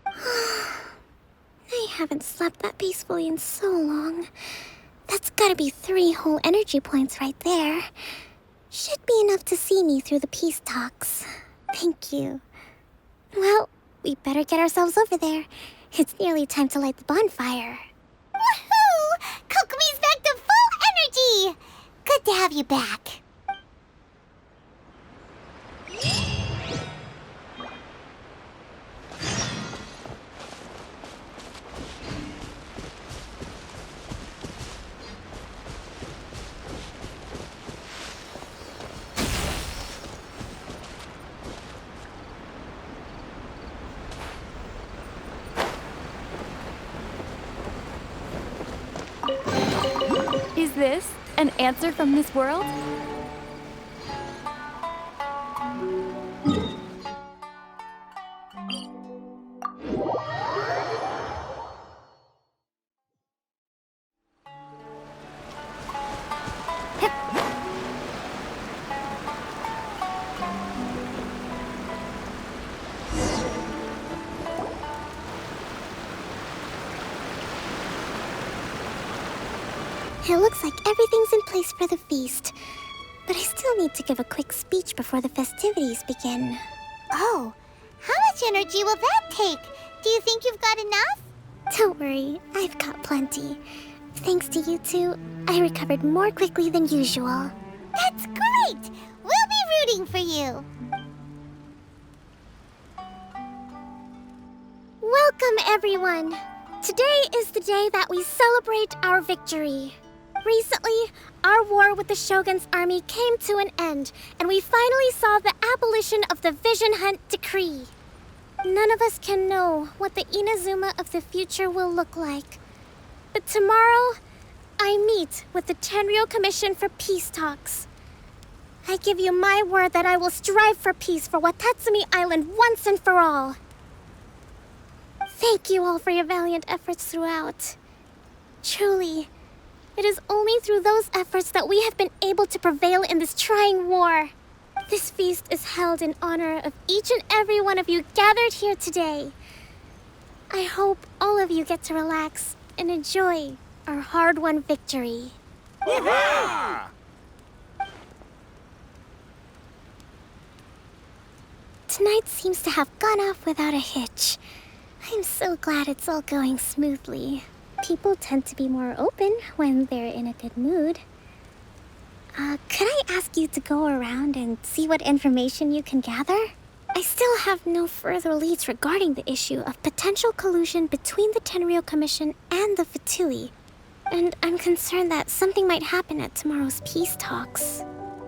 I haven't slept that peacefully in so long. That's gotta be 3 whole energy points right there. Should be enough to see me through the peace talks. Thank you. Well, we better get ourselves over there. It's nearly time to light the bonfire. Woohoo! Kokomi's back to full energy! Good to have you back. Is this an answer from this world? It looks like everything's in place for the feast. But I still need to give a quick speech before the festivities begin. Oh, how much energy will that take? Do you think you've got enough? Don't worry, I've got plenty. Thanks to you two, I recovered more quickly than usual. That's great! We'll be rooting for you. Welcome, everyone! Today is the day that we celebrate our victory. Recently, our war with the Shogun's army came to an end, and we finally saw the abolition of the Vision Hunt Decree. None of us can know what the Inazuma of the future will look like. But tomorrow, I meet with the Tenryou Commission for peace talks. I give you my word that I will strive for peace for Watatsumi Island once and for all. Thank you all for your valiant efforts throughout. Truly, it is only through those efforts that we have been able to prevail in this trying war. This feast is held in honor of each and every one of you gathered here today. I hope all of you get to relax and enjoy our hard-won victory. Hurrah! Tonight seems to have gone off without a hitch. I'm so glad it's all going smoothly. People tend to be more open when they're in a good mood. Could I ask you to go around and see what information you can gather? I still have no further leads regarding the issue of potential collusion between the Tenryou Commission and the Fatui. And I'm concerned that something might happen at tomorrow's peace talks.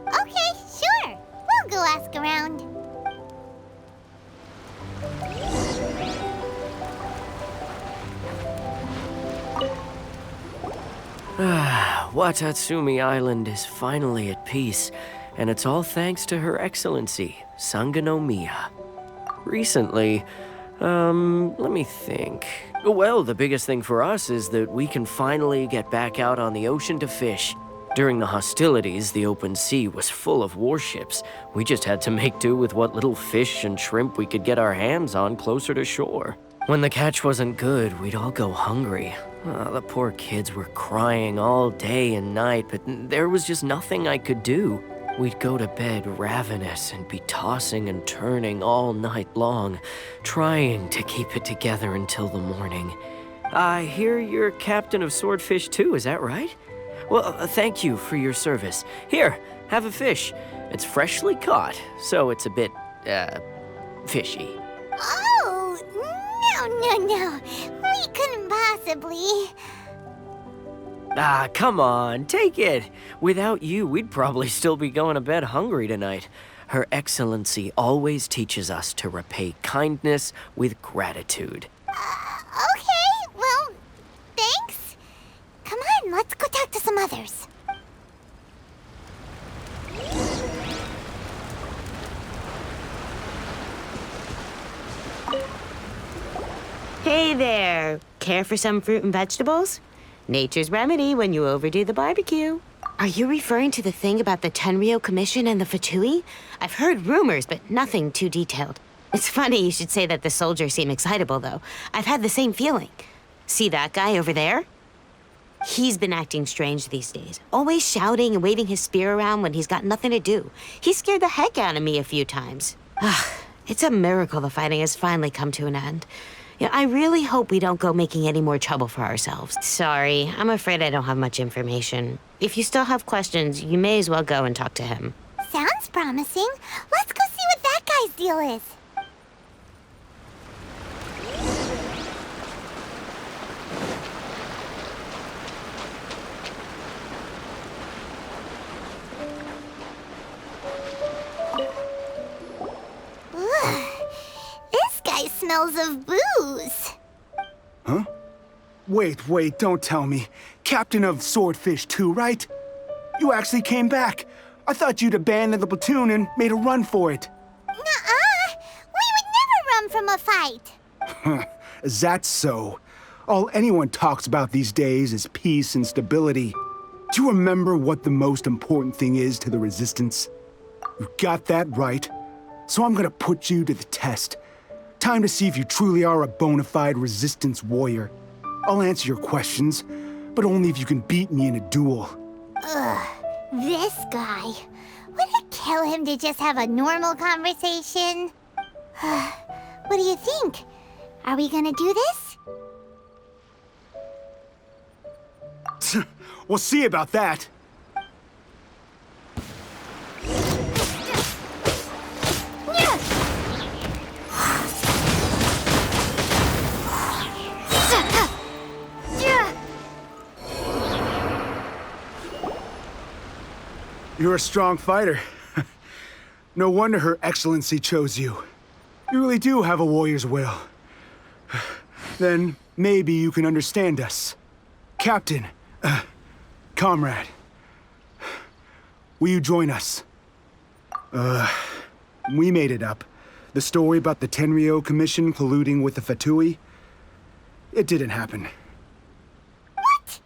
Okay, sure. We'll go ask around. Watatsumi Island is finally at peace, and it's all thanks to Her Excellency, Sangonomiya. Recently, let me think. Well, the biggest thing for us is that we can finally get back out on the ocean to fish. During the hostilities, the open sea was full of warships. We just had to make do with what little fish and shrimp we could get our hands on closer to shore. When the catch wasn't good, we'd all go hungry. The poor kids were crying all day and night, but there was just nothing I could do. We'd go to bed ravenous and be tossing and turning all night long, trying to keep it together until the morning. I hear you're captain of Swordfish too, is that right? Well, thank you for your service. Here, have a fish. It's freshly caught, so it's a bit, fishy. Oh, no. We couldn't possibly. Ah, come on, take it. Without you, we'd probably still be going to bed hungry tonight. Her Excellency always teaches us to repay kindness with gratitude. Okay, well, thanks. Come on, let's go talk to some others. Hey there! Care for some fruit and vegetables? Nature's remedy when you overdo the barbecue. Are you referring to the thing about the Tenryou Commission and the Fatui? I've heard rumors, but nothing too detailed. It's funny you should say that the soldiers seem excitable, though. I've had the same feeling. See that guy over there? He's been acting strange these days, always shouting and waving his spear around when he's got nothing to do. He scared the heck out of me a few times. It's a miracle the fighting has finally come to an end. Yeah, I really hope we don't go making any more trouble for ourselves. Sorry, I'm afraid I don't have much information. If you still have questions, you may as well go and talk to him. Sounds promising. Let's go see what that guy's deal is. This guy smells of booze. Huh? Wait, don't tell me. Captain of Swordfish 2, right? You actually came back. I thought you'd abandoned the platoon and made a run for it. Nuh-uh. We would never run from a fight. Is that so? All anyone talks about these days is peace and stability. Do you remember what the most important thing is to the Resistance? You got that right. So I'm gonna put you to the test. Time to see if you truly are a bona fide Resistance warrior. I'll answer your questions, but only if you can beat me in a duel. Ugh, this guy. Would it kill him to just have a normal conversation? What do you think? Are we gonna do this? We'll see about that. You're a strong fighter. No wonder Her Excellency chose you. You really do have a warrior's will. Then maybe you can understand us. Captain, comrade, will you join us? We made it up. The story about the Tenryou Commission colluding with the Fatui, it didn't happen. What?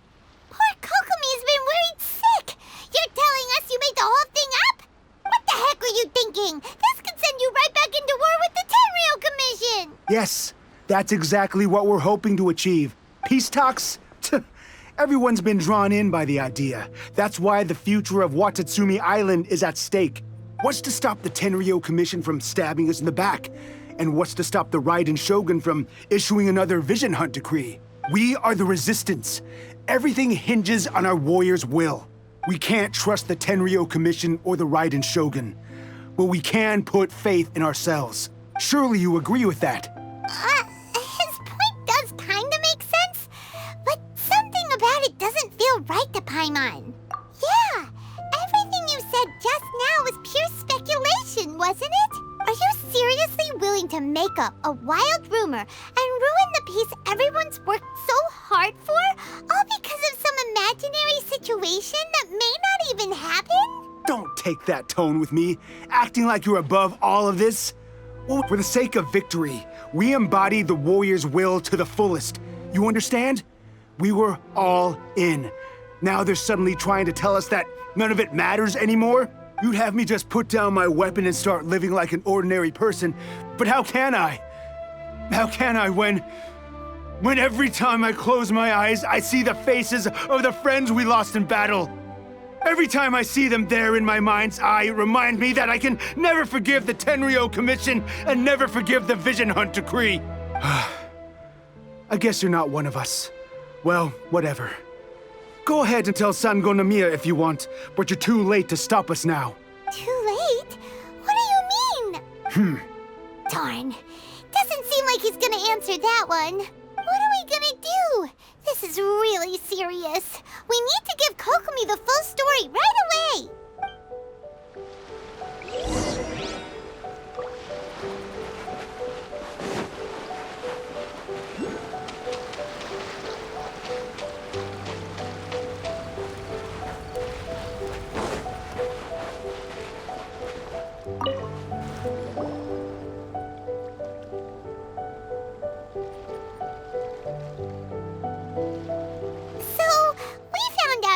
Poor Kokomi's been worried sick. You're telling us you made the whole thing up? What the heck were you thinking? This could send you right back into war with the Tenryou Commission. Yes, that's exactly what we're hoping to achieve. Peace talks? Everyone's been drawn in by the idea. That's why the future of Watatsumi Island is at stake. What's to stop the Tenryou Commission from stabbing us in the back? And what's to stop the Raiden Shogun from issuing another Vision Hunt decree? We are the Resistance. Everything hinges on our warrior's will. We can't trust the Tenryou Commission or the Raiden Shogun, but we can put faith in ourselves. Surely you agree with that? His point does kinda make sense, but something about it doesn't feel right to Paimon. Yeah, everything you said just now was pure speculation, wasn't it? Are you seriously willing to make up a wild rumor and ruin the peace everyone's worked so hard for, all because of some imaginary situation that may not even happen? Don't take that tone with me, acting like you're above all of this. Well, for the sake of victory, we embody the warrior's will to the fullest. You understand? We were all in. Now they're suddenly trying to tell us that none of it matters anymore? You'd have me just put down my weapon and start living like an ordinary person, but how can I? How can I when every time I close my eyes, I see the faces of the friends we lost in battle? Every time I see them there in my mind's eye, it reminds me that I can never forgive the Tenryou Commission and never forgive the Vision Hunt decree. I guess you're not one of us. Well, whatever. Go ahead and tell Sango Nomiya if you want, but you're too late to stop us now. Too late? What do you mean? Darn. Doesn't seem like he's gonna answer that one. What are we gonna do? This is really serious. We need to give Kokomi the full story right away.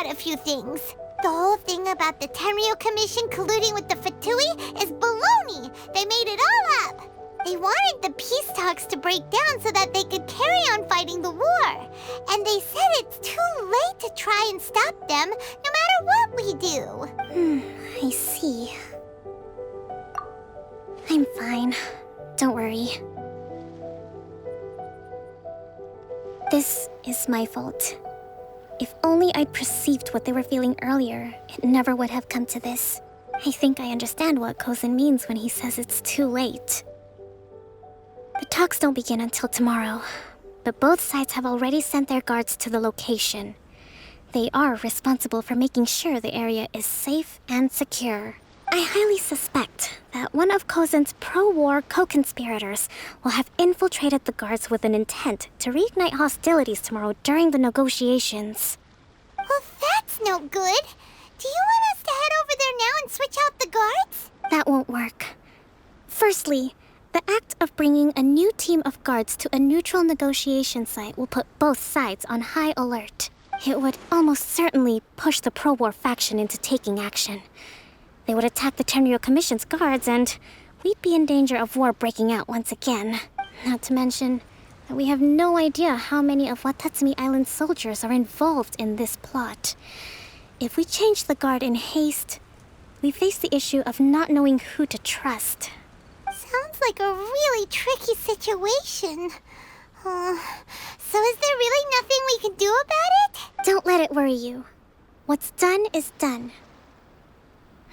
A few things. The whole thing about the Tenryou Commission colluding with the Fatui is baloney. They made it all up. They wanted the peace talks to break down so that they could carry on fighting the war. And they said it's too late to try and stop them, no matter what we do. I see. I'm fine. Don't worry. This is my fault. If only I'd perceived what they were feeling earlier, it never would have come to this. I think I understand what Kozin means when he says it's too late. The talks don't begin until tomorrow, but both sides have already sent their guards to the location. They are responsible for making sure the area is safe and secure. I highly suspect that one of Kozin's pro-war co-conspirators will have infiltrated the guards with an intent to reignite hostilities tomorrow during the negotiations. Well, that's no good. Do you want us to head over there now and switch out the guards? That won't work. Firstly, the act of bringing a new team of guards to a neutral negotiation site will put both sides on high alert. It would almost certainly push the pro-war faction into taking action. They would attack the Tenryou Commission's guards, and we'd be in danger of war breaking out once again. Not to mention that we have no idea how many of Watatsumi Island's soldiers are involved in this plot. If we change the guard in haste, we face the issue of not knowing who to trust. Sounds like a really tricky situation. So is there really nothing we can do about it? Don't let it worry you. What's done is done.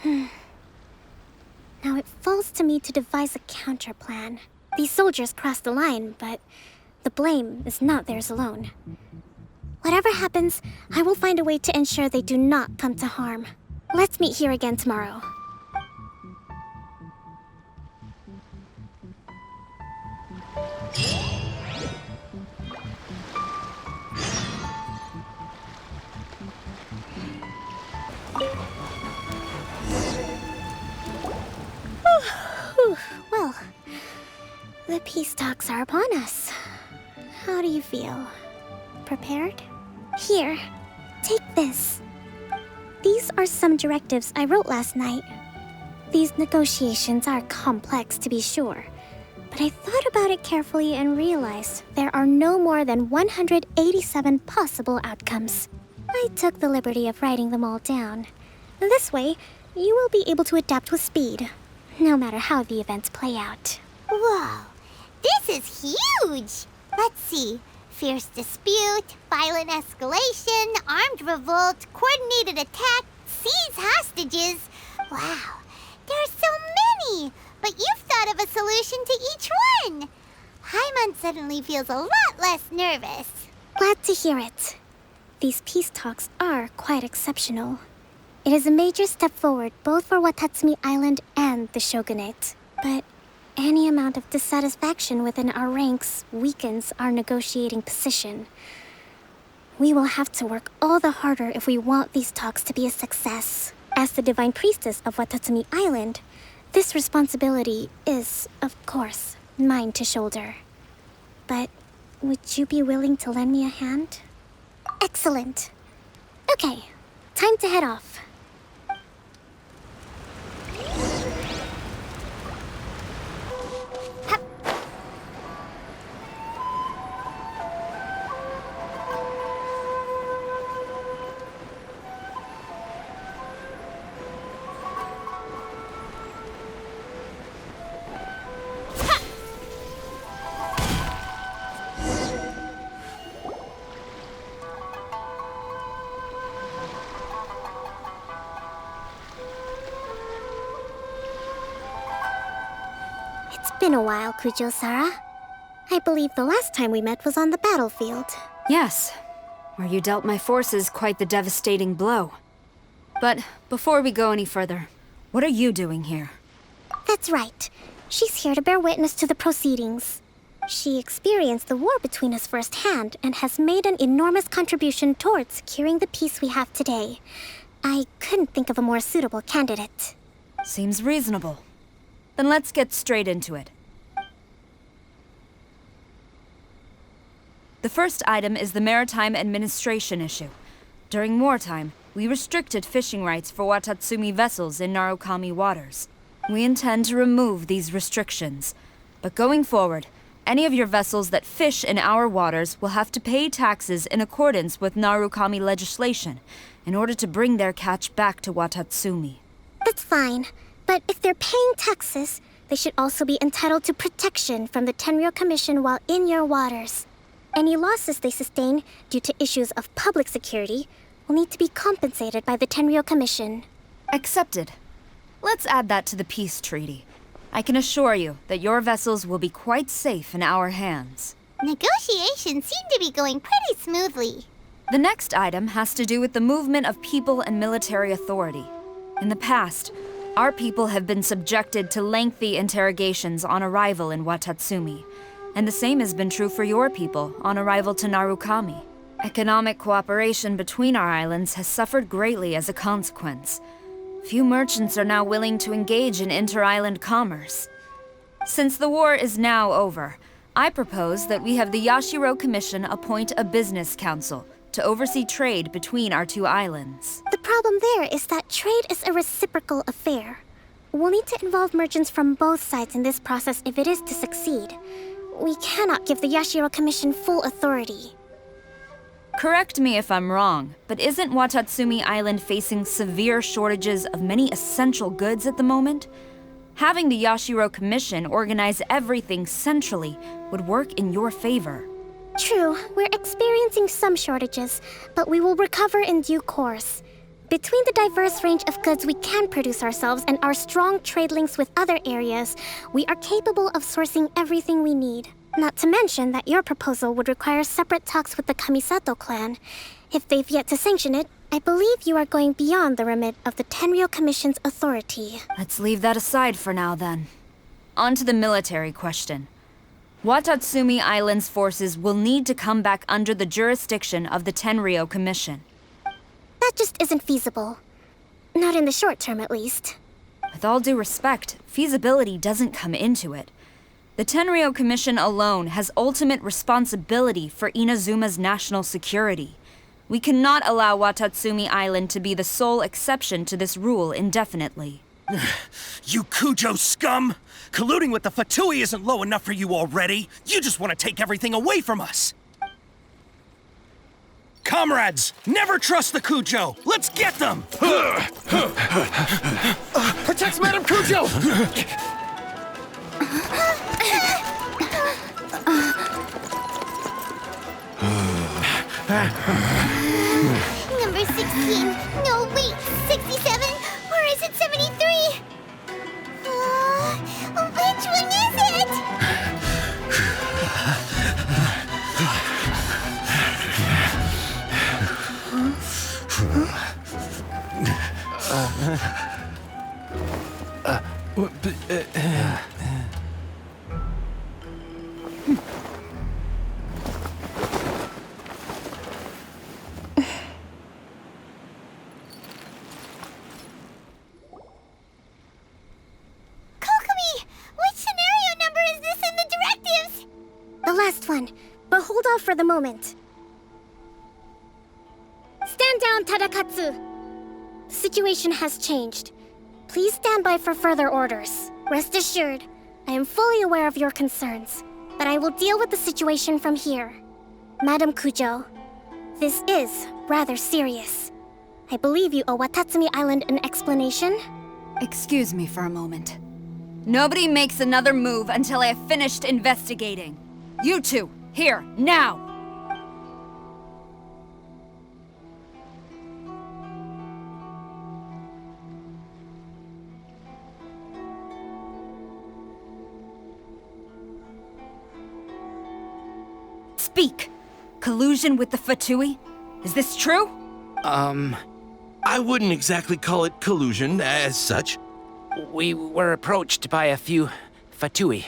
Now it falls to me to devise a counter plan. These soldiers crossed the line, but the blame is not theirs alone. Whatever happens, I will find a way to ensure they do not come to harm. Let's meet here again tomorrow. Well, the peace talks are upon us. How do you feel? Prepared? Here, take this. These are some directives I wrote last night. These negotiations are complex, to be sure, but I thought about it carefully and realized there are no more than 187 possible outcomes. I took the liberty of writing them all down. This way, you will be able to adapt with speed, no matter how the events play out. Whoa, this is huge! Let's see. Fierce dispute, violent escalation, armed revolt, coordinated attack, seize hostages. Wow, there are so many! But you've thought of a solution to each one! Paimon suddenly feels a lot less nervous. Glad to hear it. These peace talks are quite exceptional. It is a major step forward both for Watatsumi Island and the Shogunate. But any amount of dissatisfaction within our ranks weakens our negotiating position. We will have to work all the harder if we want these talks to be a success. As the Divine Priestess of Watatsumi Island, this responsibility is, of course, mine to shoulder. But would you be willing to lend me a hand? Excellent. Okay, time to head off. It's been a while, Kujo-Sara. I believe the last time we met was on the battlefield. Yes, where you dealt my forces quite the devastating blow. But before we go any further, what are you doing here? That's right. She's here to bear witness to the proceedings. She experienced the war between us firsthand and has made an enormous contribution towards securing the peace we have today. I couldn't think of a more suitable candidate. Seems reasonable. Then let's get straight into it. The first item is the maritime administration issue. During wartime, we restricted fishing rights for Watatsumi vessels in Narukami waters. We intend to remove these restrictions. But going forward, any of your vessels that fish in our waters will have to pay taxes in accordance with Narukami legislation in order to bring their catch back to Watatsumi. That's fine, but if they're paying taxes, they should also be entitled to protection from the Tenryou Commission while in your waters. Any losses they sustain due to issues of public security will need to be compensated by the Tenryou Commission. Accepted. Let's add that to the peace treaty. I can assure you that your vessels will be quite safe in our hands. Negotiations seem to be going pretty smoothly. The next item has to do with the movement of people and military authority. In the past, our people have been subjected to lengthy interrogations on arrival in Watatsumi, and the same has been true for your people on arrival to Narukami. Economic cooperation between our islands has suffered greatly as a consequence. Few merchants are now willing to engage in inter-island commerce. Since the war is now over, I propose that we have the Yashiro Commission appoint a business council to oversee trade between our two islands. The problem there is that trade is a reciprocal affair. We'll need to involve merchants from both sides in this process if it is to succeed. We cannot give the Yashiro Commission full authority. Correct me if I'm wrong, but isn't Watatsumi Island facing severe shortages of many essential goods at the moment? Having the Yashiro Commission organize everything centrally would work in your favor. True, we're experiencing some shortages, but we will recover in due course. Between the diverse range of goods we can produce ourselves and our strong trade links with other areas, we are capable of sourcing everything we need. Not to mention that your proposal would require separate talks with the Kamisato clan. If they've yet to sanction it, I believe you are going beyond the remit of the Tenryou Commission's authority. Let's leave that aside for now, then. On to the military question. Watatsumi Island's forces will need to come back under the jurisdiction of the Tenryou Commission. That just isn't feasible. Not in the short term, at least. With all due respect, feasibility doesn't come into it. The Tenryou Commission alone has ultimate responsibility for Inazuma's national security. We cannot allow Watatsumi Island to be the sole exception to this rule indefinitely. You Kujo scum! Colluding with the Fatui isn't low enough for you already. You just want to take everything away from us. Comrades, never trust the Kujo. Let's get them! Protect Madame Kujo! Number 16. No, wait. 67? Or is it 73? Which one is it? The last one, but hold off for the moment. Stand down, Tadakatsu! The situation has changed. Please stand by for further orders. Rest assured, I am fully aware of your concerns, but I will deal with the situation from here. Madam Kujo, this is rather serious. I believe you owe Watatsumi Island an explanation? Excuse me for a moment. Nobody makes another move until I have finished investigating. You two, here, now! Speak! Collusion with the Fatui? Is this true? I wouldn't exactly call it collusion as such. We were approached by a few Fatui.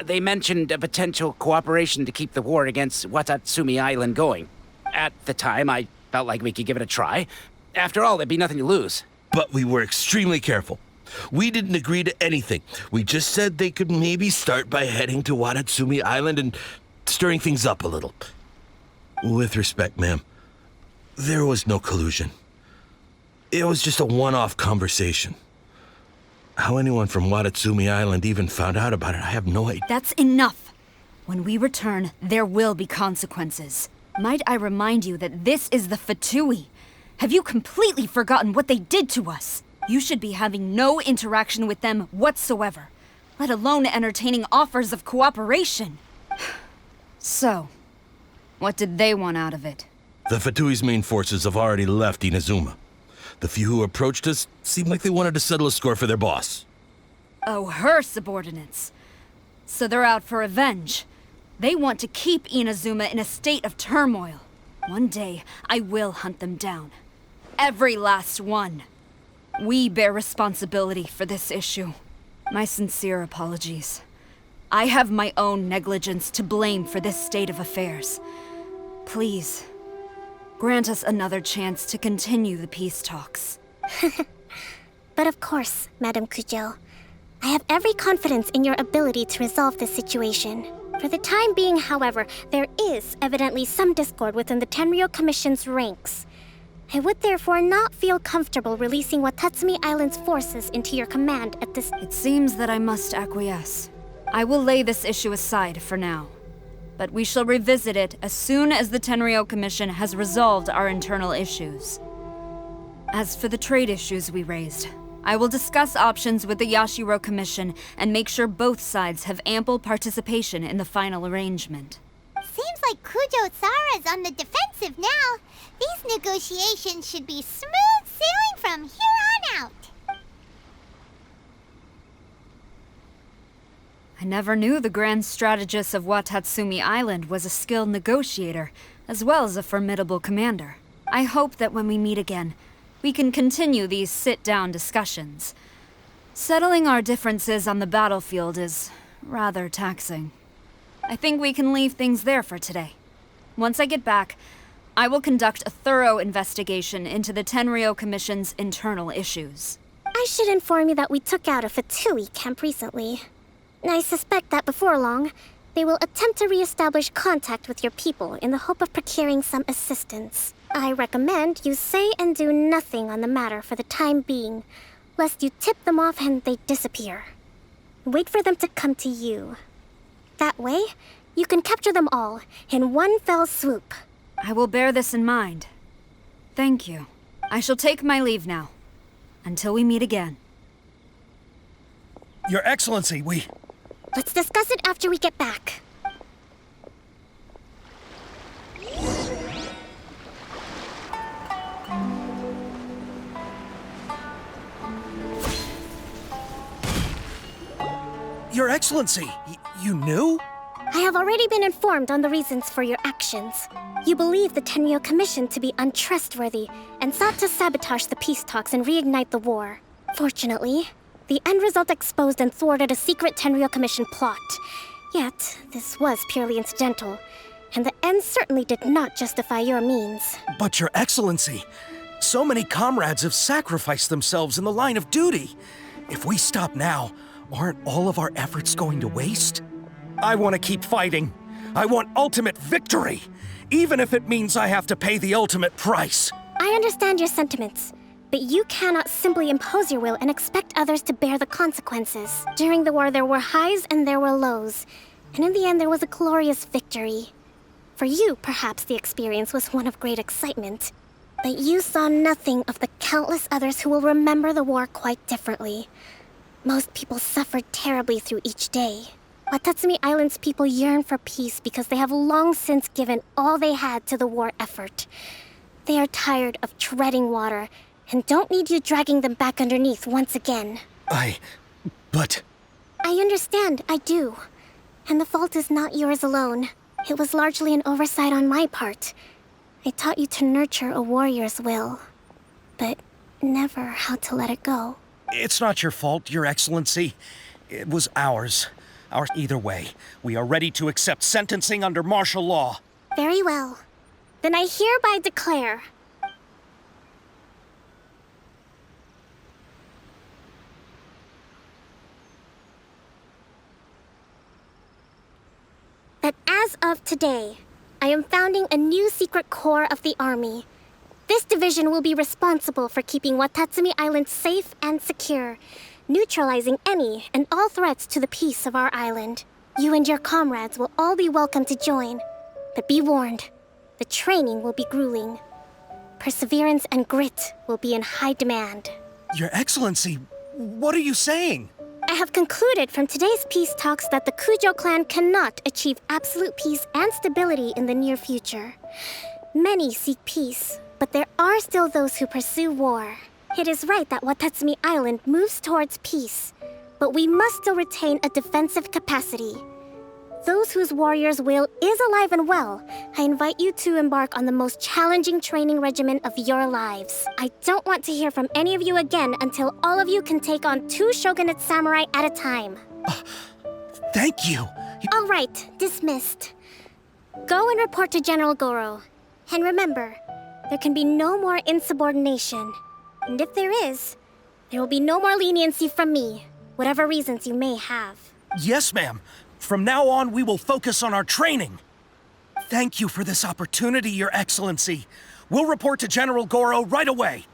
They mentioned a potential cooperation to keep the war against Watatsumi Island going. At the time, I felt like we could give it a try. After all, there'd be nothing to lose. But we were extremely careful. We didn't agree to anything. We just said they could maybe start by heading to Watatsumi Island and stirring things up a little. With respect, ma'am, there was no collusion. It was just a one-off conversation. How anyone from Watatsumi Island even found out about it, I have no idea. That's enough. When we return, there will be consequences. Might I remind you that this is the Fatui? Have you completely forgotten what they did to us? You should be having no interaction with them whatsoever, let alone entertaining offers of cooperation. So, what did they want out of it? The Fatui's main forces have already left Inazuma. The few who approached us seemed like they wanted to settle a score for their boss. Oh, her subordinates. So they're out for revenge. They want to keep Inazuma in a state of turmoil. One day, I will hunt them down. Every last one. We bear responsibility for this issue. My sincere apologies. I have my own negligence to blame for this state of affairs. Please, grant us another chance to continue the peace talks. But of course, Madame Kujo. I have every confidence in your ability to resolve this situation. For the time being, however, there is evidently some discord within the Tenryou Commission's ranks. I would therefore not feel comfortable releasing Watatsumi Island's forces into your command at this— It seems that I must acquiesce. I will lay this issue aside for now. But we shall revisit it as soon as the Tenryou Commission has resolved our internal issues. As for the trade issues we raised, I will discuss options with the Yashiro Commission and make sure both sides have ample participation in the final arrangement. Seems like Kujo-sara's on the defensive now. These negotiations should be smooth sailing from here on out. I never knew the Grand Strategist of Watatsumi Island was a skilled negotiator, as well as a formidable commander. I hope that when we meet again, we can continue these sit-down discussions. Settling our differences on the battlefield is rather taxing. I think we can leave things there for today. Once I get back, I will conduct a thorough investigation into the Tenryou Commission's internal issues. I should inform you that we took out a Fatui camp recently. I suspect that before long, they will attempt to re-establish contact with your people in the hope of procuring some assistance. I recommend you say and do nothing on the matter for the time being, lest you tip them off and they disappear. Wait for them to come to you. That way, you can capture them all in one fell swoop. I will bear this in mind. Thank you. I shall take my leave now. Until we meet again. Your Excellency, Let's discuss it after we get back. Your Excellency, you knew? I have already been informed on the reasons for your actions. You believe the Tenryou Commission to be untrustworthy and sought to sabotage the peace talks and reignite the war. Fortunately, the end result exposed and thwarted a secret Tenryou Commission plot. Yet, this was purely incidental, and the end certainly did not justify your means. But Your Excellency, so many comrades have sacrificed themselves in the line of duty. If we stop now, aren't all of our efforts going to waste? I want to keep fighting. I want ultimate victory, even if it means I have to pay the ultimate price. I understand your sentiments, but you cannot simply impose your will and expect others to bear the consequences. During the war, there were highs and there were lows, and in the end, there was a glorious victory. For you, perhaps the experience was one of great excitement, but you saw nothing of the countless others who will remember the war quite differently. Most people suffered terribly through each day. Watatsumi Island's people yearn for peace because they have long since given all they had to the war effort. They are tired of treading water and don't need you dragging them back underneath once again. But... I understand, I do. And the fault is not yours alone. It was largely an oversight on my part. I taught you to nurture a warrior's will, but never how to let it go. It's not your fault, Your Excellency. It was ours. Either way, we are ready to accept sentencing under martial law. Very well. Then I hereby declare that as of today, I am founding a new secret corps of the army. This division will be responsible for keeping Watatsumi Island safe and secure, neutralizing any and all threats to the peace of our island. You and your comrades will all be welcome to join, but be warned, the training will be grueling. Perseverance and grit will be in high demand. Your Excellency, what are you saying? I have concluded from today's peace talks that the Kujo clan cannot achieve absolute peace and stability in the near future. Many seek peace, but there are still those who pursue war. It is right that Watatsumi Island moves towards peace, but we must still retain a defensive capacity. Those whose warrior's will is alive and well, I invite you to embark on the most challenging training regimen of your lives. I don't want to hear from any of you again until all of you can take on 2 shogunate samurai at a time. Thank you. All right, dismissed. Go and report to General Goro. And remember, there can be no more insubordination. And if there is, there will be no more leniency from me, whatever reasons you may have. Yes, ma'am. From now on, we will focus on our training. Thank you for this opportunity, Your Excellency. We'll report to General Goro right away.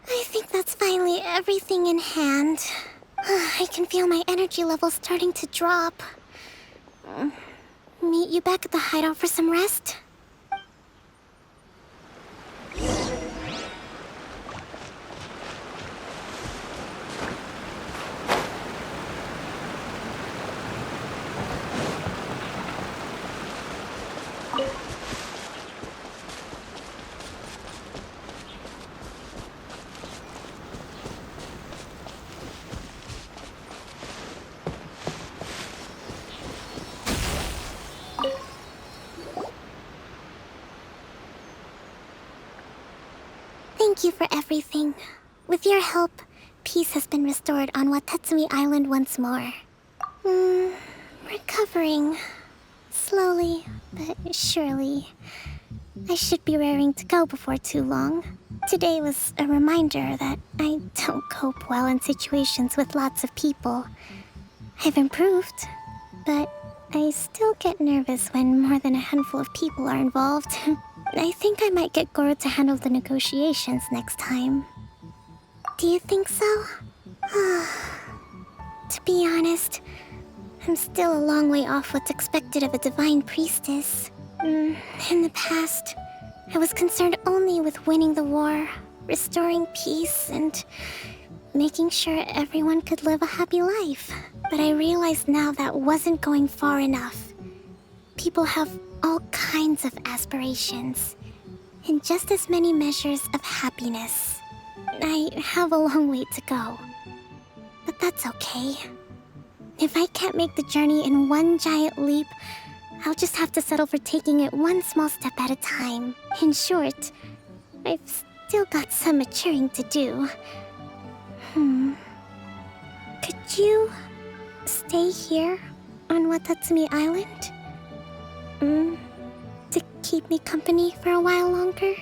I think that's finally everything in hand. I can feel my energy levels starting to drop. Meet you back at the hideout for some rest? Thank you for everything. With your help, peace has been restored on Watatsumi Island once more. Recovering. Slowly, but surely. I should be raring to go before too long. Today was a reminder that I don't cope well in situations with lots of people. I've improved, but I still get nervous when more than a handful of people are involved. I think I might get Goro to handle the negotiations next time. Do you think so? To be honest, I'm still a long way off what's expected of a divine priestess. In the past, I was concerned only with winning the war, restoring peace, and making sure everyone could live a happy life. But I realized now that wasn't going far enough. People have all kinds of aspirations, and just as many measures of happiness. I have a long way to go, but that's okay. If I can't make the journey in one giant leap, I'll just have to settle for taking it one small step at a time. In short, I've still got some maturing to do. Could you stay here on Watatsumi Island? To keep me company for a while longer?